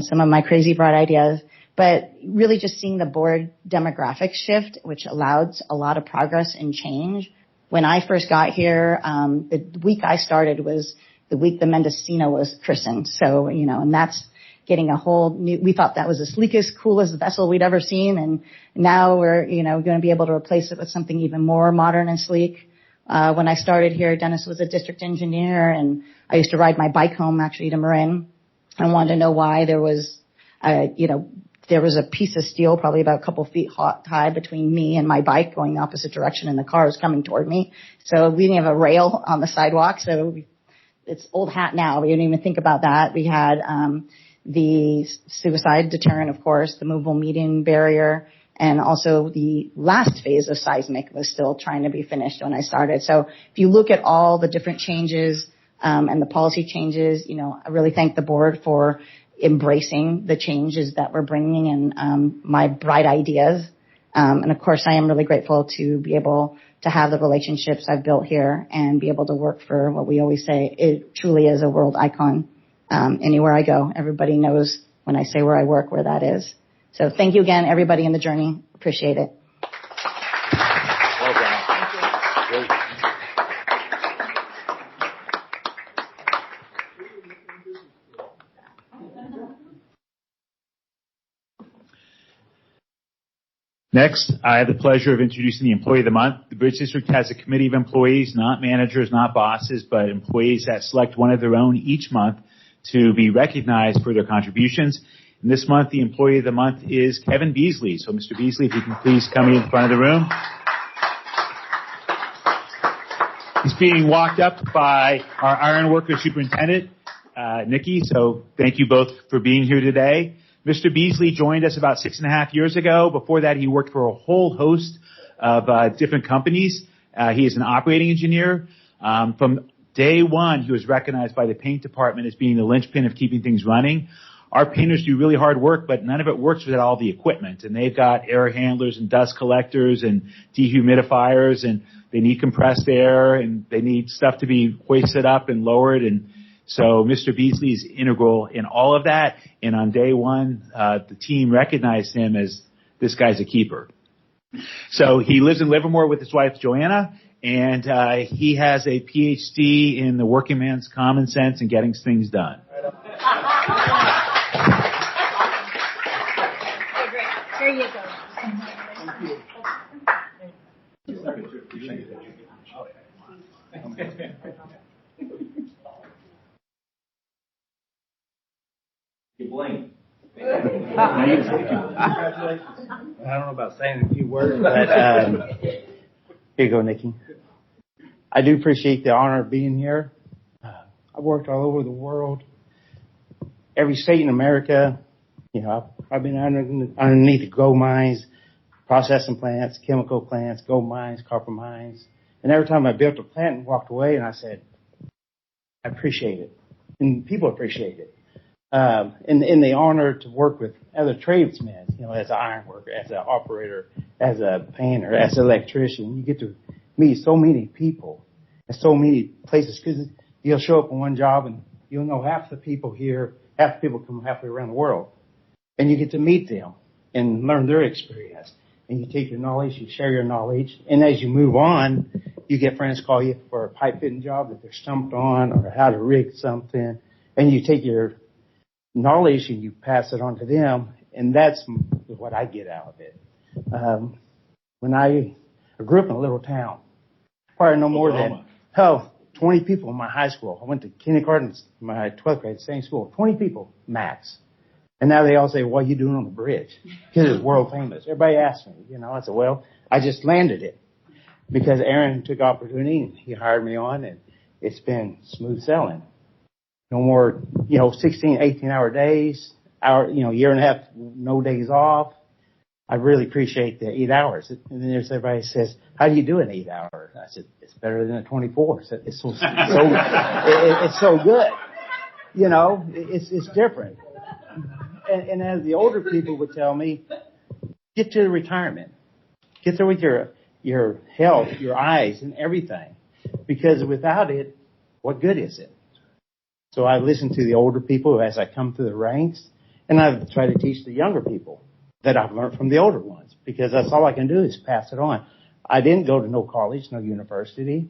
some of my crazy bright ideas. But really just seeing the board demographic shift, which allowed a lot of progress and change. When I first got here, the week I started was the week the Mendocino was christened. So, and that's getting a whole new, we thought that was the sleekest, coolest vessel we'd ever seen. And now we're, going to be able to replace it with something even more modern and sleek. When I started here, Dennis was a district engineer, and I used to ride my bike home actually to Marin. I wanted to know why there was, there was a piece of steel probably about a couple feet high between me and my bike going the opposite direction, and the car was coming toward me. So we didn't have a rail on the sidewalk, so it's old hat now. We didn't even think about that. We had the suicide deterrent, of course, the movable median barrier, and also the last phase of seismic was still trying to be finished when I started. So if you look at all the different changes and the policy changes, I really thank the board for embracing the changes that we're bringing and my bright ideas. And of course, I am really grateful to be able to have the relationships I've built here and be able to work for what we always say, it truly is a world icon. Anywhere I go, everybody knows when I say where I work, where that is. So thank you again, everybody in the journey. Appreciate it. Well done. Next, I have the pleasure of introducing the Employee of the Month. The Bridge District has a committee of employees, not managers, not bosses, but employees that select one of their own each month to be recognized for their contributions. And this month, the Employee of the Month is Kevin Beasley. So, Mr. Beasley, if you can please come in front of the room. He's being walked up by our iron worker superintendent, Nikki. So thank you both for being here today. Mr. Beasley joined us about 6.5 years ago. Before that, he worked for a whole host of different companies. He is an operating engineer. From day one, he was recognized by the paint department as being the linchpin of keeping things running. Our painters do really hard work, but none of it works without all the equipment. And they've got air handlers and dust collectors and dehumidifiers, and they need compressed air, and they need stuff to be hoisted up and lowered. And so Mr. Beasley is integral in all of that. And on day one, the team recognized him as this guy's a keeper. So he lives in Livermore with his wife, Joanna, and he has a PhD in the working man's common sense and getting things done. There you go. You blink. I don't know about saying a few words, but here you go, Nikki. I do appreciate the honor of being here. I've worked all over the world, every state in America. I've been underneath the gold mines, processing plants, chemical plants, gold mines, copper mines. And every time I built a plant and walked away, and I said, I appreciate it. And people appreciate it. And the honor to work with other tradesmen, as an iron worker, as an operator, as a painter, as an electrician. You get to meet so many people and so many places, because you'll show up on one job and you'll know half the people here, half the people come halfway around the world. And you get to meet them and learn their experience. And you take your knowledge, you share your knowledge. And as you move on, you get friends call you for a pipe fitting job that they're stumped on, or how to rig something. And you take your knowledge and you pass it on to them. And that's what I get out of it. When I grew up in a little town, probably no more than 20 people in my high school. I went to kindergarten, my 12th grade, same school, 20 people max. And now they all say, what are you doing on the bridge? Because it's world famous. Everybody asks me, I said, well, I just landed it because Aaron took opportunity and he hired me on, and it's been smooth sailing. No more, 16, 18-hour days, year and a half, no days off. I really appreciate the 8 hours. And then there's everybody says, how do you do in 8 hours? I said, it's better than a 24. It's so good. It's different. And as the older people would tell me, get to retirement. Get there with your health, your eyes, and everything. Because without it, what good is it? So I listen to the older people as I come through the ranks, and I try to teach the younger people that I've learned from the older ones, because that's all I can do is pass it on. I didn't go to no college, no university,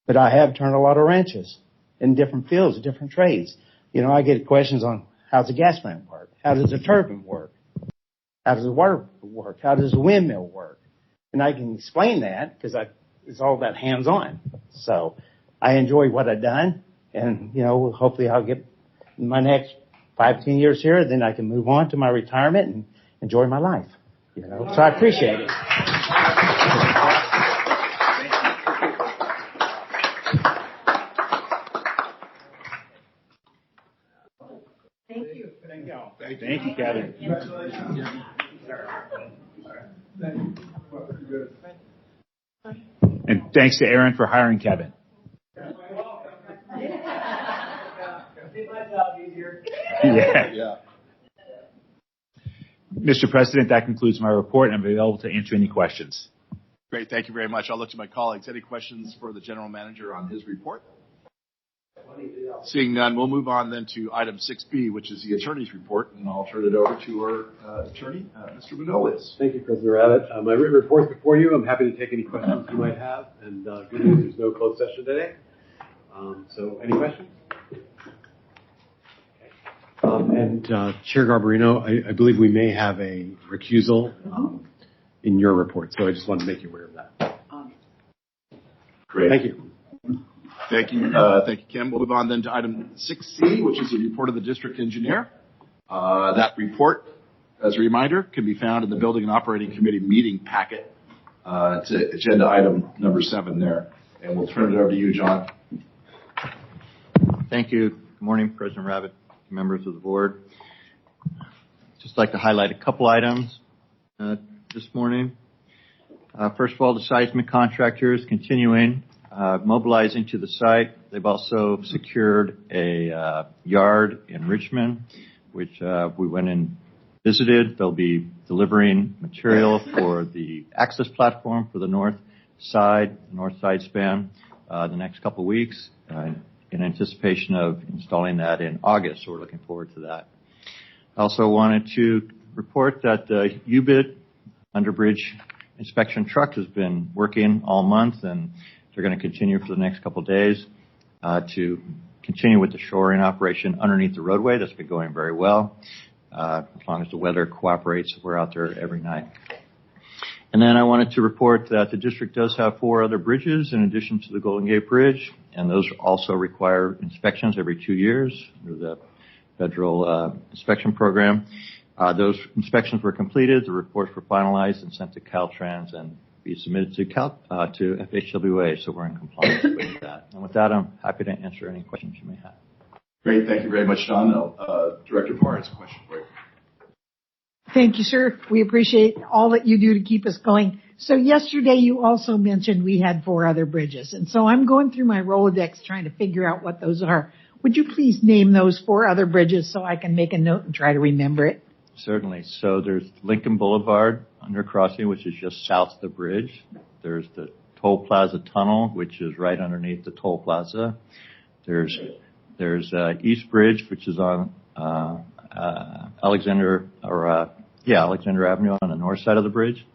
but I have turned a lot of wrenches in different fields, different trades. I get questions on How's the gas plant work? How does the turbine work? How does the water work? How does the windmill work? And I can explain that because it's all about hands-on. So I enjoy what I've done, and, hopefully I'll get my next 5-10 years here, then I can move on to my retirement and enjoy my life, So I appreciate it. Thank you, Kevin. And thanks to Aaron for hiring Kevin. Yeah. Mr. President, that concludes my report, and I'm available to answer any questions. Great. Thank you very much. I'll look to my colleagues. Any questions for the general manager on his report? Seeing none, we'll move on then to item 6B, which is the attorney's report, and I'll turn it over to our attorney, Mr. Manolis. Thank you, President Rabbit. My written report's before you. I'm happy to take any questions you might have, and good news, there's no closed session today. So any questions? And Chair Garbarino, I believe we may have a recusal in your report, so I just wanted to make you aware of that. Great. Thank you. Thank you, Kim. We'll move on then to item 6C, which is the report of the district engineer. That report, as a reminder, can be found in the Building and Operating Committee meeting packet. It's agenda item number 7 there. And we'll turn it over to you, John. Thank you. Good morning, President Rabbit, members of the board. Just like to highlight a couple items this morning. First of all, the seismic contractor is continuing mobilizing to the site. They've also secured a yard in Richmond, which we went and visited. They'll be delivering material for the access platform for the north side span the next couple of weeks in anticipation of installing that in August. So we're looking forward to that. I also wanted to report that the UBIT underbridge inspection truck has been working all month, and they're going to continue for the next couple of days to continue with the shoring operation underneath the roadway. That's been going very well. As long as the weather cooperates, we're out there every night. And then I wanted to report that the district does have 4 other bridges in addition to the Golden Gate Bridge, and those also require inspections every 2 years through the federal inspection program. Those inspections were completed, the reports were finalized and sent to Caltrans and be submitted to FHWA, so we're in compliance with that. And with that, I'm happy to answer any questions you may have. Great. Thank you very much, John. Director Farr has a question for you. Thank you, sir. We appreciate all that you do to keep us going. So yesterday you also mentioned we had 4 other bridges. And so I'm going through my Rolodex trying to figure out what those are. Would you please name those 4 other bridges so I can make a note and try to remember it? Certainly. So there's Lincoln Boulevard undercrossing, which is just south of the bridge. There's the Toll Plaza Tunnel, which is right underneath the Toll Plaza. There's East Bridge, which is on Alexander Avenue on the north side of the bridge.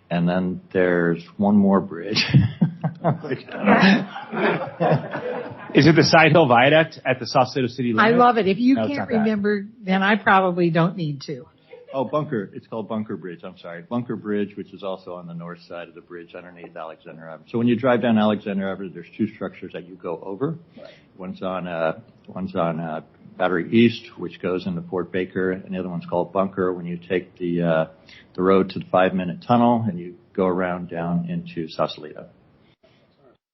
And then there's one more bridge. Is it the Side Hill Viaduct at the Sausalito City limit? I love it. If you No, can't remember, then I probably don't need to. Oh, Bunker. It's called Bunker Bridge. I'm sorry. Bunker Bridge, which is also on the north side of the bridge underneath Alexander Avenue. So when you drive down Alexander Avenue, there's 2 structures that you go over. Right. One's on Battery East, which goes into Fort Baker, and the other one's called Bunker when you take the road to the 5-minute tunnel and you go around down into Sausalito.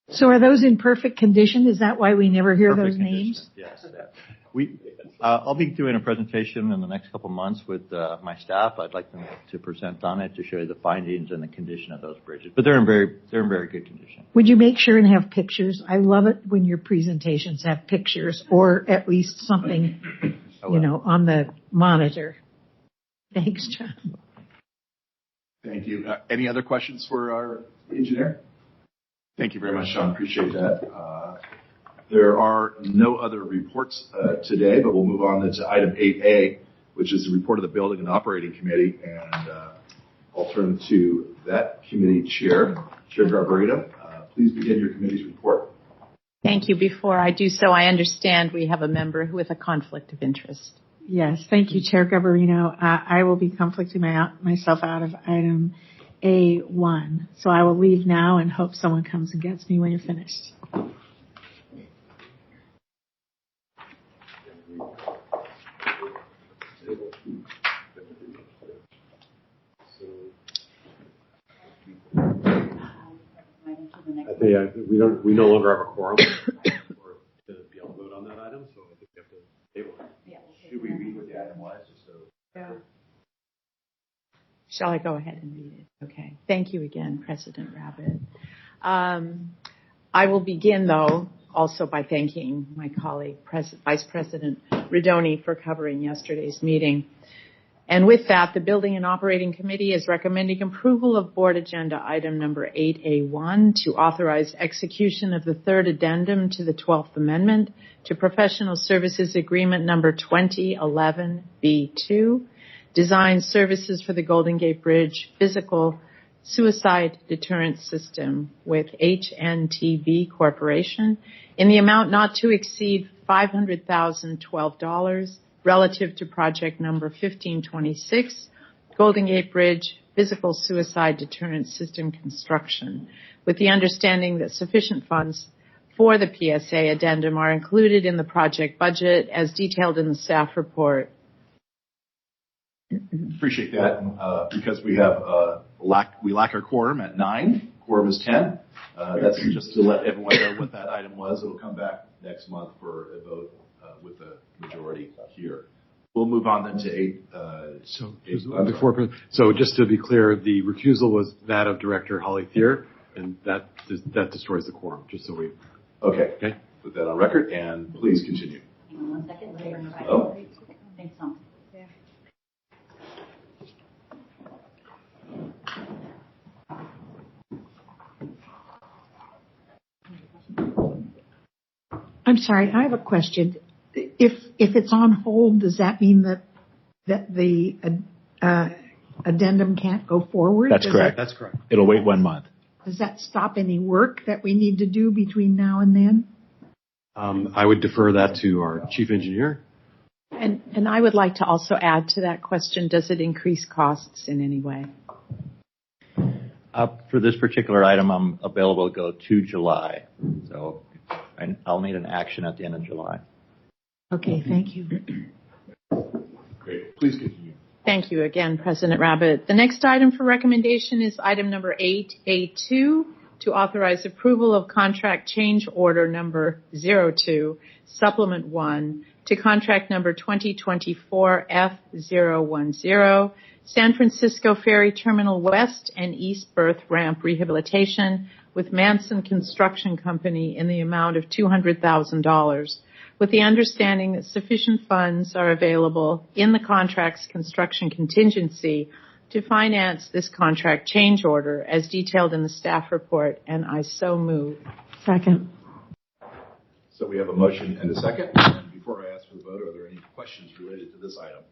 So are those in perfect condition? Is that why we never hear Perfect those names? Yes. I'll be doing a presentation in the next couple of months with my staff. I'd like them to present on it to show you the findings and the condition of those bridges. But they're in very good condition. Would you make sure and have pictures? I love it when your presentations have pictures or at least something, on the monitor. Thanks, John. Thank you. Any other questions for our engineer? Thank you very much, Sean. Appreciate that. There are no other reports today, but we'll move on to item 8A, which is the report of the Building and Operating Committee. And I'll turn to that committee chair, Chair Garbarino. Please begin your committee's report. Thank you. Before I do so, I understand we have a member with a conflict of interest. Yes, thank you, Chair Garbarino. I will be conflicting myself out of item A1. So I will leave now and hope someone comes and gets me when you're finished. I think we no longer have a quorum or to be able to vote on that item, so I think we have to table it. Yeah. Should we read what the item was? Shall I go ahead and read it? Okay. Thank you again, President Rabbitt. I will begin, though, also by thanking my colleague, Vice President Ridoni, for covering yesterday's meeting. And with that, the Building and Operating Committee is recommending approval of Board Agenda Item Number 8A1 to authorize execution of the third addendum to the 12th Amendment to Professional Services Agreement Number 2011B2, Design Services for the Golden Gate Bridge Physical Suicide Deterrence System with HNTB Corporation in the amount not to exceed $500,012 relative to project number 1526, Golden Gate Bridge Physical Suicide Deterrence System construction, with the understanding that sufficient funds for the PSA addendum are included in the project budget as detailed in the staff report. Appreciate that. Because we have we lack our quorum at 9. Quorum is 10. That's just to let everyone know what that item was. It'll come back next month for a vote with a majority here. We'll move on then to 8. So just to be clear, the recusal was that of Director Holly Thier, and that destroys the quorum. Just so we. Okay. Put that on record, and please continue. Hang on 1 second. Oh. Thanks, Tom. I'm sorry, I have a question. If it's on hold, does that mean that the addendum can't go forward? That's correct. That's correct. It'll wait 1 month. Does that stop any work that we need to do between now and then? I would defer that to our chief engineer. And I would like to also add to that question, does it increase costs in any way? For this particular item, I'm available to go to July. So I'll need an action at the end of July. Okay, thank you. Great. Please continue. Thank you again, President Rabbitt. The next item for recommendation is item number 8A2 to authorize approval of contract change order number 02, supplement 1, to contract number 2024F010, San Francisco Ferry Terminal West and East Berth Ramp Rehabilitation with Manson Construction Company in the amount of $200,000, with the understanding that sufficient funds are available in the contract's construction contingency to finance this contract change order as detailed in the staff report, and I so move. Second. So we have a motion and a second. And before I ask for the vote, are there any questions related to this item?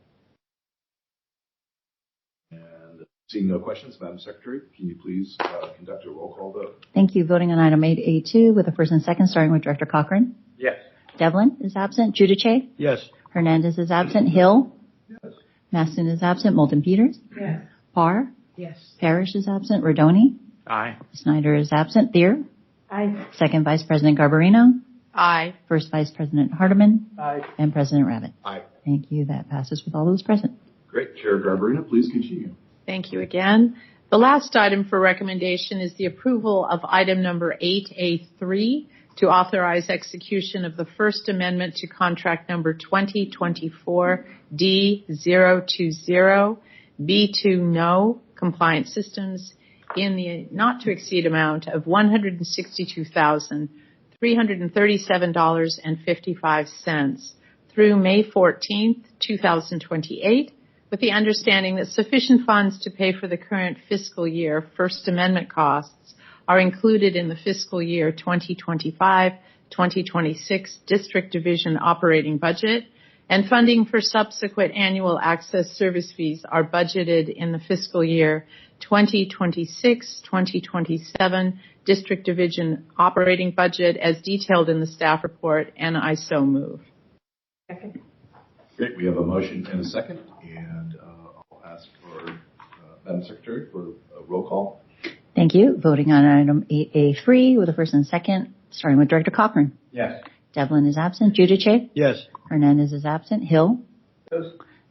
And seeing no questions, Madam Secretary, can you please conduct a roll call vote? Thank you. Voting on item 8A2 with the first and second, starting with Director Cochran. Yes. Devlin is absent. Giudice. Yes. Hernandez is absent. Hill. Yes. Maston is absent. Moulton Peters. Yes. Parr. Yes. Parrish is absent. Rodoni. Aye. Snyder is absent. Thier. Aye. Second Vice President Garbarino. Aye. First Vice President Hardeman. Aye. And President Rabbitt. Aye. Thank you. That passes with all those present. Great. Chair Garbarino, please continue. Thank you again. The last item for recommendation is the approval of item number 8A3 to authorize execution of the First Amendment to contract number 2024D020 B2 No Compliance Systems in the not to exceed amount of $162,337.55 through May 14th, 2028, with the understanding that sufficient funds to pay for the current fiscal year First Amendment costs are included in the fiscal year 2025-2026 District Division operating budget, and funding for subsequent annual access service fees are budgeted in the fiscal year 2026-2027 District Division operating budget as detailed in the staff report, and I so move. Second. Great. We have a motion and a second, and I'll ask for Madam Secretary for a roll call. Thank you. Voting on item 8A3 with a first and second, starting with Director Cochran. Yes. Devlin is absent. Giudice? Yes. Hernandez is absent. Hill? Yes.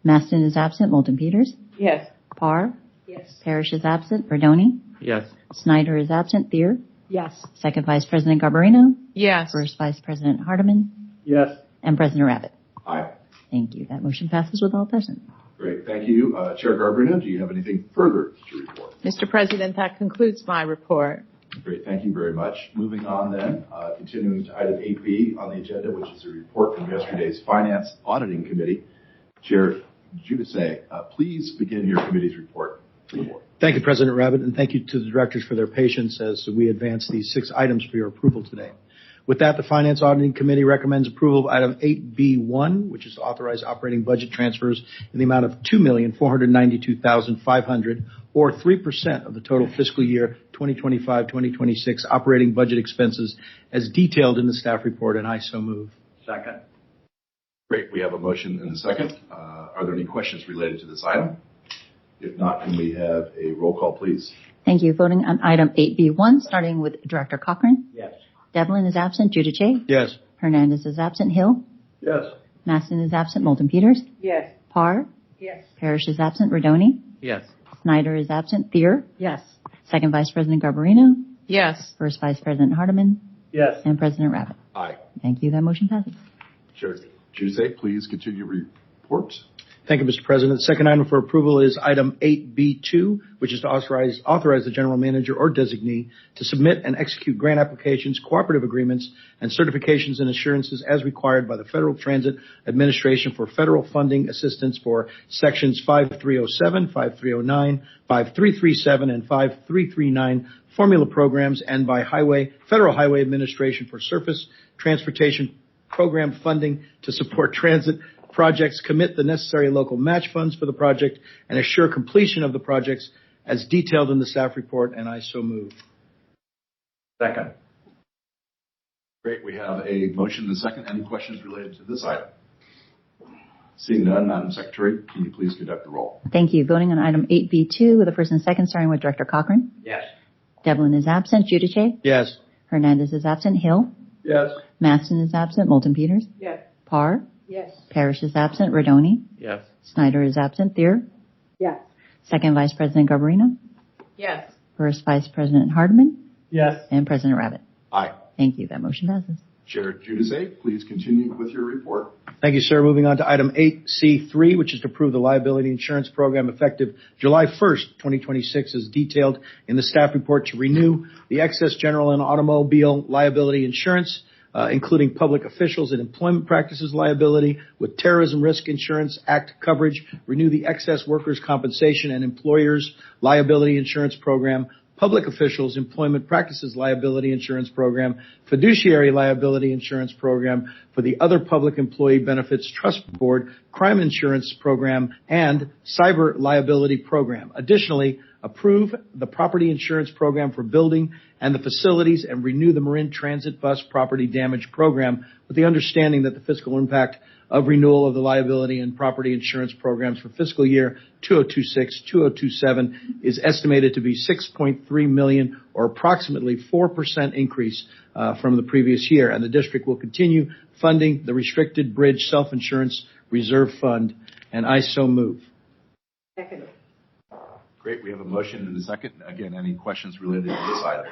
Maston is absent. Moulton Peters? Yes. Parr? Yes. Parrish is absent. Verdoni? Yes. Snyder is absent. Thier? Yes. Second Vice President Garbarino? Yes. First Vice President Hardeman? Yes. And President Rabbit. Aye. Thank you. That motion passes with all present. Great. Thank you. Chair Garbarino, do you have anything further to report? Mr. President, that concludes my report. Great. Thank you very much. Moving on then, continuing to item 8B on the agenda, which is a report from yesterday's Finance Auditing Committee. Chair Giudice, please begin your committee's report. Thank you, President Rabbit, and thank you to the directors for their patience as we advance these 6 items for your approval today. With that, the Finance Auditing Committee recommends approval of item 8B1, which is to authorize operating budget transfers in the amount of $2,492,500, or 3% of the total fiscal year 2025-2026 operating budget expenses as detailed in the staff report, and I so move. Second. Great. We have a motion and a second. Are there any questions related to this item? If not, can we have a roll call, please? Thank you. Voting on item 8B1, starting with Director Cochran. Yes. Devlin is absent. Giudice? Yes. Hernandez is absent. Hill? Yes. Maston is absent. Moulton Peters? Yes. Parr? Yes. Parrish is absent. Verdoni? Yes. Snyder is absent. Thier? Yes. Second Vice President Garbarino? Yes. First Vice President Hardeman? Yes. And President Rabbit. Aye. Thank you. That motion passes. Chair Giudice, please continue your report. Thank you, Mr. President. The second item for approval is item 8B2, which is to authorize the general manager or designee to submit and execute grant applications, cooperative agreements, and certifications and assurances as required by the Federal Transit Administration for federal funding assistance for sections 5307, 5309, 5337, and 5339 formula programs, and by Federal Highway Administration for surface transportation program funding to support transit projects, commit the necessary local match funds for the project, and assure completion of the projects as detailed in the staff report, and I so move. Second. Great. We have a motion and a second. Any questions related to this item? Seeing none, Madam Secretary, can you please conduct the roll? Thank you. Voting on item 8B2 with a first and second, starting with Director Cochran. Yes. Devlin is absent. Giudice? Yes. Hernandez is absent. Hill? Yes. Maston is absent. Moulton Peters? Yes. Parr? Yes. Parrish is absent. Verdoni? Yes. Snyder is absent. Thier? Yes. Second Vice President Garbarino? Yes. First Vice President Hardeman? Yes. And President Rabbit. Aye. Thank you. That motion passes. Chair Giudice, please continue with your report. Thank you, sir. Moving on to item 8C3, which is to approve the liability insurance program effective July 1st, 2026, as detailed in the staff report to renew the excess general and automobile liability insurance, including public officials and employment practices liability with Terrorism Risk Insurance Act coverage, renew the excess workers' compensation and employers liability insurance program, public officials employment practices liability insurance program, fiduciary liability insurance program for the other public employee benefits trust board, crime insurance program, and cyber liability program. Additionally, approve the property insurance program for building and the facilities and renew the Marin Transit Bus property damage program with the understanding that the fiscal impact of renewal of the liability and property insurance programs for fiscal year 2026-2027 is estimated to be $6.3 million, or approximately 4% increase from the previous year. And the district will continue funding the Restricted Bridge Self-Insurance Reserve Fund, and I so move. Second. Great. We have a motion and a second. Again, any questions related to this item?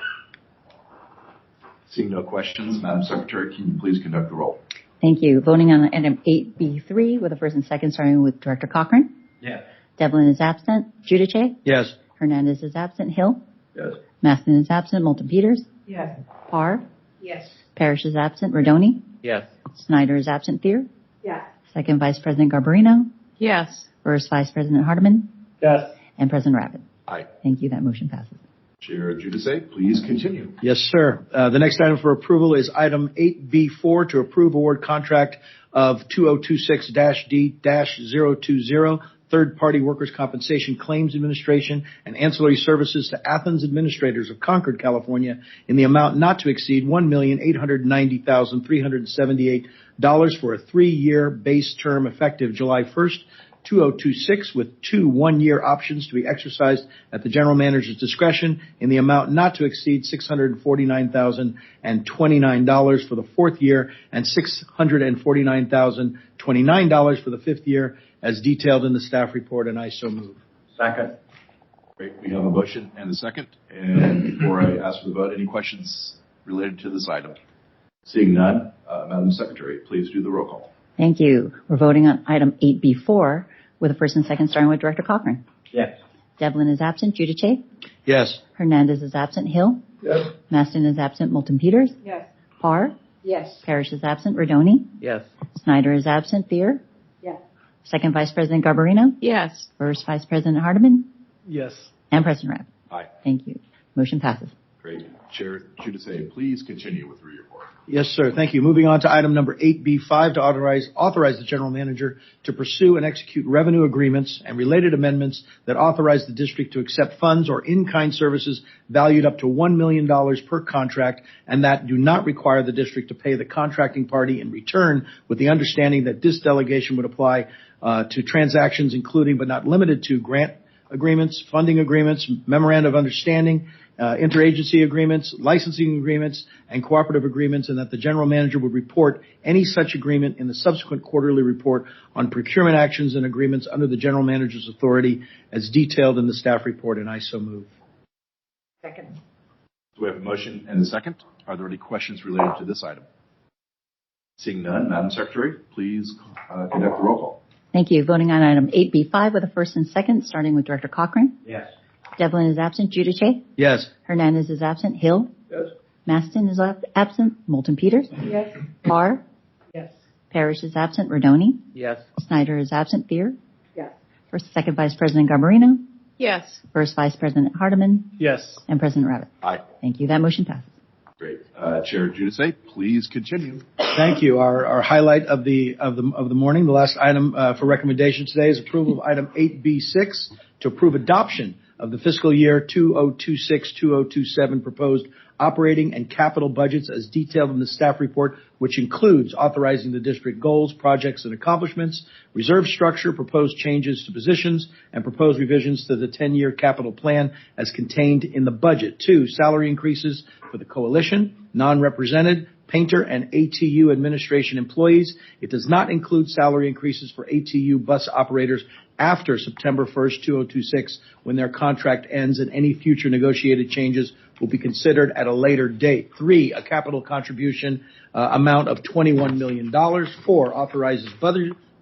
Seeing no questions, Madam Secretary, can you please conduct the roll? Thank you. Voting on item 8B3 with a first and second, starting with Director Cochran. Yes. Devlin is absent. Giudice? Yes. Hernandez is absent. Hill? Yes. Maston is absent. Moulton Peters? Yes. Parr? Yes. Parrish is absent. Verdoni? Yes. Snyder is absent. Thier? Yes. Second Vice President Garbarino? Yes. First Vice President Hardeman? Yes. And President Rabbit. Aye. Thank you. That motion passes. Chair Giudice, please continue. Yes, sir. The next item for approval is item 8B4 to approve award contract of 2026-D-020 third-party workers' compensation claims administration and ancillary services to Athens Administrators of Concord, California, in the amount not to exceed $1,890,378 for a 3-year base term effective July 1st, 2026, with 2 one-year options to be exercised at the general manager's discretion in the amount not to exceed $649,029 for the 4th year and $649,029 for the 5th year, as detailed in the staff report, and I so move. Second. Great. We have a motion and a second. And before I ask for the vote, any questions related to this item? Seeing none, Madam Secretary, please do the roll call. Thank you. We're voting on item 8B4 with a first and second, starting with Director Cochran. Yes. Devlin is absent. Giudice? Yes. Hernandez is absent. Hill? Yes. Maston is absent. Moulton Peters? Yes. Parr? Yes. Parrish is absent. Rodoni? Yes. Snyder is absent. Thier? Yes. Second Vice President Garbarino? Yes. First Vice President Hardeman? Yes. And President Rabb. Aye. Thank you. Motion passes. Great. Chair Giudice, please continue with the report. Yes, sir. Thank you. Moving on to item number 8B5 to authorize the general manager to pursue and execute revenue agreements and related amendments that authorize the district to accept funds or in-kind services valued up to $1 million per contract and that do not require the district to pay the contracting party in return, with the understanding that this delegation would apply to transactions including but not limited to grant agreements, funding agreements, memoranda of understanding, interagency agreements, licensing agreements, and cooperative agreements, and that the general manager would report any such agreement in the subsequent quarterly report on procurement actions and agreements under the general manager's authority as detailed in the staff report, and I so move. Second. Do we have a motion and a second? Are there any questions related to this item? Seeing none, Madam Secretary, please conduct the roll call. Thank you. Voting on item 8B5 with a first and second, starting with Director Cochran. Yes. Devlin is absent. Giudice? Yes. Hernandez is absent. Hill? Yes. Maston is absent. Moulton Peters? Yes. Parr? Yes. Parrish is absent. Rodoni? Yes. Snyder is absent. Thier? Yes. First, second Vice President Garbarino? Yes. First Vice President Hardeman? Yes. And President Rabbit. Aye. Thank you. That motion passes. Great. Chair Giudice, please continue. Thank you. Our highlight of the morning, the last item for recommendation today is approval of item 8B6 to approve adoption of the fiscal year 2026-2027 proposed operating and capital budgets as detailed in the staff report, which includes authorizing the district goals, projects, and accomplishments, reserve structure, proposed changes to positions, and proposed revisions to the 10-year capital plan as contained in the budget. 2, salary increases for the coalition, non-represented, painter, and ATU administration employees. It does not include salary increases for ATU bus operators after September 1st, 2026, when their contract ends, and any future negotiated changes will be considered at a later date. 3, a capital contribution amount of $21 million. 4, authorizes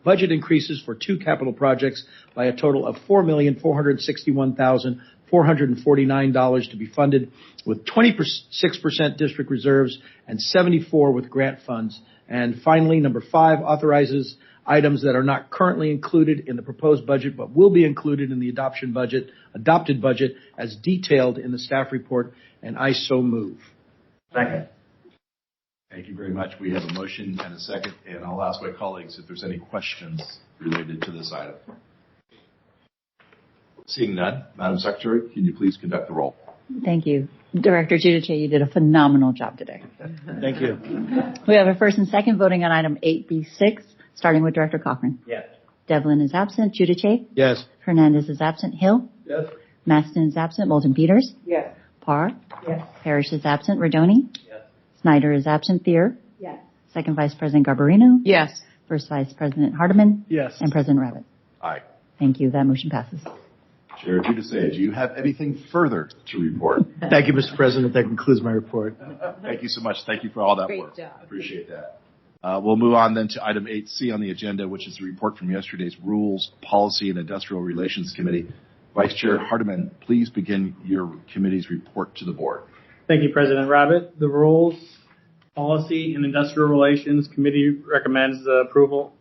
budget increases for 2 capital projects by a total of $4,461,449 to be funded with 26% district reserves and 74% with grant funds. And finally, number 5, authorizes items that are not currently included in the proposed budget but will be included in the adopted budget as detailed in the staff report, and I so move. Second. Thank you very much. We have a motion and a second, and I'll ask my colleagues if there's any questions related to this item. Seeing none, Madam Secretary, can you please conduct the roll? Thank you. Director Giudice, you did a phenomenal job today. Thank you. We have a first and second voting on item 8B6, starting with Director Cochran. Yes. Devlin is absent. Giudice? Yes. Hernandez is absent. Hill? Yes. Maston is absent. Moulton Peters? Yes. Parr? Yes. Parrish is absent. Rodoni? Yes. Snyder is absent. Thier? Yes. Second Vice President Garbarino? Yes. First Vice President Hardeman? Yes. And President Rabbit. Aye. Thank you. That motion passes. Chair Giudice, do you have anything further to report? Thank you, Mr. President. That concludes my report. Thank you so much. Thank you for all that Great work. job. Appreciate that. We'll move on then to item 8C on the agenda, which is the report from yesterday's Rules, Policy, and Industrial Relations Committee. Vice Chair Hardeman, please begin your committee's report to the board. Thank you, President Rabbit. The Rules, Policy, and Industrial Relations Committee recommends the approval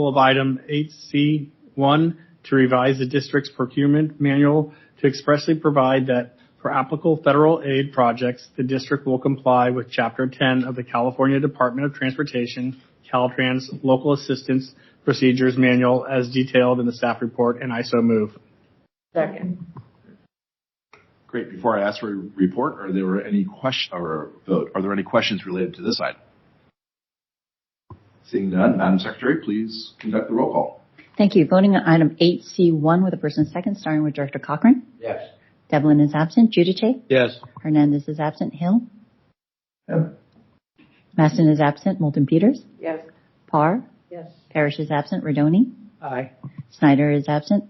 of item 8C1 to revise the district's procurement manual to expressly provide that for applicable federal aid projects, the district will comply with Chapter 10 of the California Department of Transportation, Caltrans Local Assistance Procedures Manual as detailed in the staff report, and I so move. Second. Great. Before I ask for a report, are there any questions related to this item? Seeing none, Madam Secretary, please conduct the roll call. Thank you. Voting on item 8C1 with a first and second, starting with Director Cochran. Yes. Devlin is absent. Giudice. Yes. Hernandez is absent. Hill. Maston is absent. Moulton Peters. Yes. Parr. Yes. Parrish is absent. Rodoni. Aye. Snyder is absent.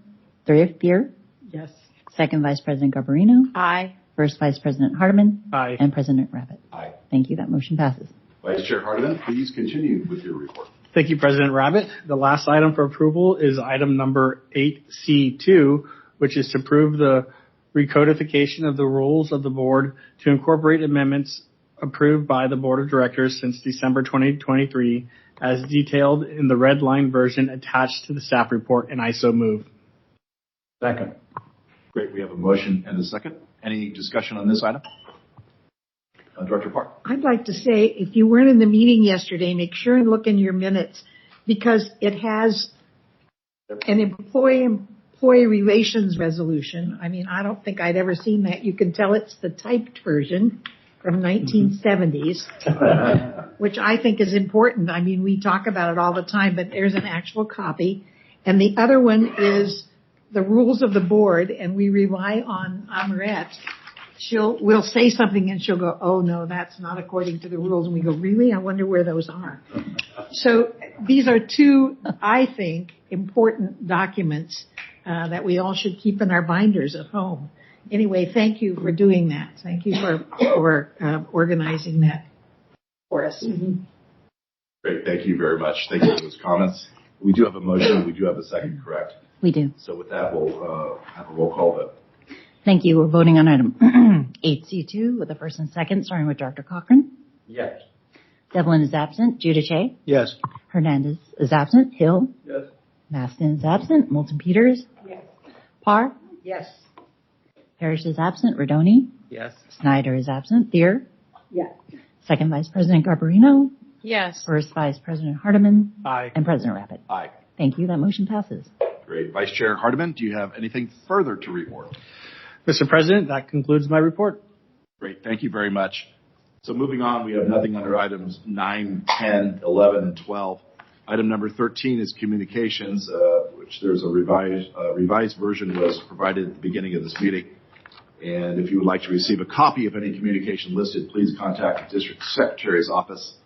Thier. Yes. Second Vice President Garbarino. Aye. First Vice President Hardeman. Aye. And President Rabbit. Aye. Thank you. That motion passes. Vice Chair Hardeman, please continue with your report. Thank you, President Rabbit. The last item for approval is item number 8C2, which is to approve the recodification of the rules of the board to incorporate amendments approved by the Board of Directors since December 2023, as detailed in the red line version attached to the staff report, and I so move. Second. Great. We have a motion and a second. Any discussion on this item? Director Park. I'd like to say, if you weren't in the meeting yesterday, make sure and look in your minutes, because it has an employee relations resolution. I mean, I don't think I'd ever seen that. You can tell it's the typed version from 1970s, which I think is important. I mean, we talk about it all the time, but there's an actual copy. And the other one is the rules of the board, and we rely on Amarette. We'll say something and she'll go, oh no, that's not according to the rules. And we go, really? I wonder where those are. So these are two, I think, important documents that we all should keep in our binders at home. Anyway, thank you for doing that. Thank you for organizing that for us. Mm-hmm. Great. Thank you very much. Thank you for those comments. We do have a motion. We do have a second, correct? We do. So with that, we'll have a roll call vote. Thank you. We're voting on item 8C2 with the first and second, starting with Dr. Cochran. Yes. Devlin is absent. Giudice. Yes. Hernandez is absent. Hill. Yes. Maston is absent. Moulton Peters. Yes. Parr. Yes. Parrish is absent. Rodoni. Yes. Snyder is absent. Thier. Yes. Second Vice President Garbarino. Yes. First Vice President Hardeman. Aye. And President Rabbit. Aye. Thank you. That motion passes. Great. Vice Chair Hardeman, do you have anything further to report? Mr. President, that concludes my report. Great. Thank you very much. So moving on, we have nothing under items 9, 10, 11, and 12. Item number 13 is communications, which there's a revised version was provided at the beginning of this meeting. And if you would like to receive a copy of any communication listed, please contact the District Secretary's office.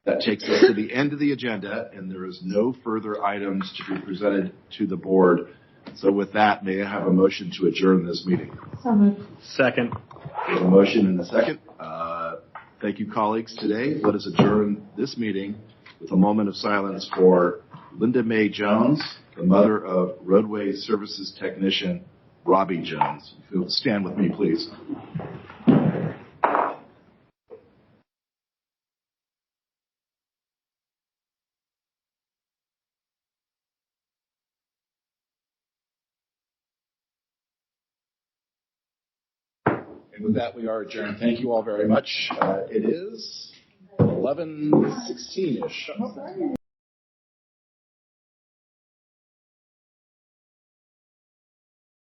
That takes us to the end of the agenda, and there is no further items to be presented to the board. So with that, may I have a motion to adjourn this meeting? Second. We have a motion and a second. Thank you, colleagues. Today, let us adjourn this meeting with a moment of silence for Linda Mae Jones, the mother of roadway services technician Robbie Jones. If you'll stand with me, please. And with that, we are adjourned. Thank you all very much. It is 11:16-ish.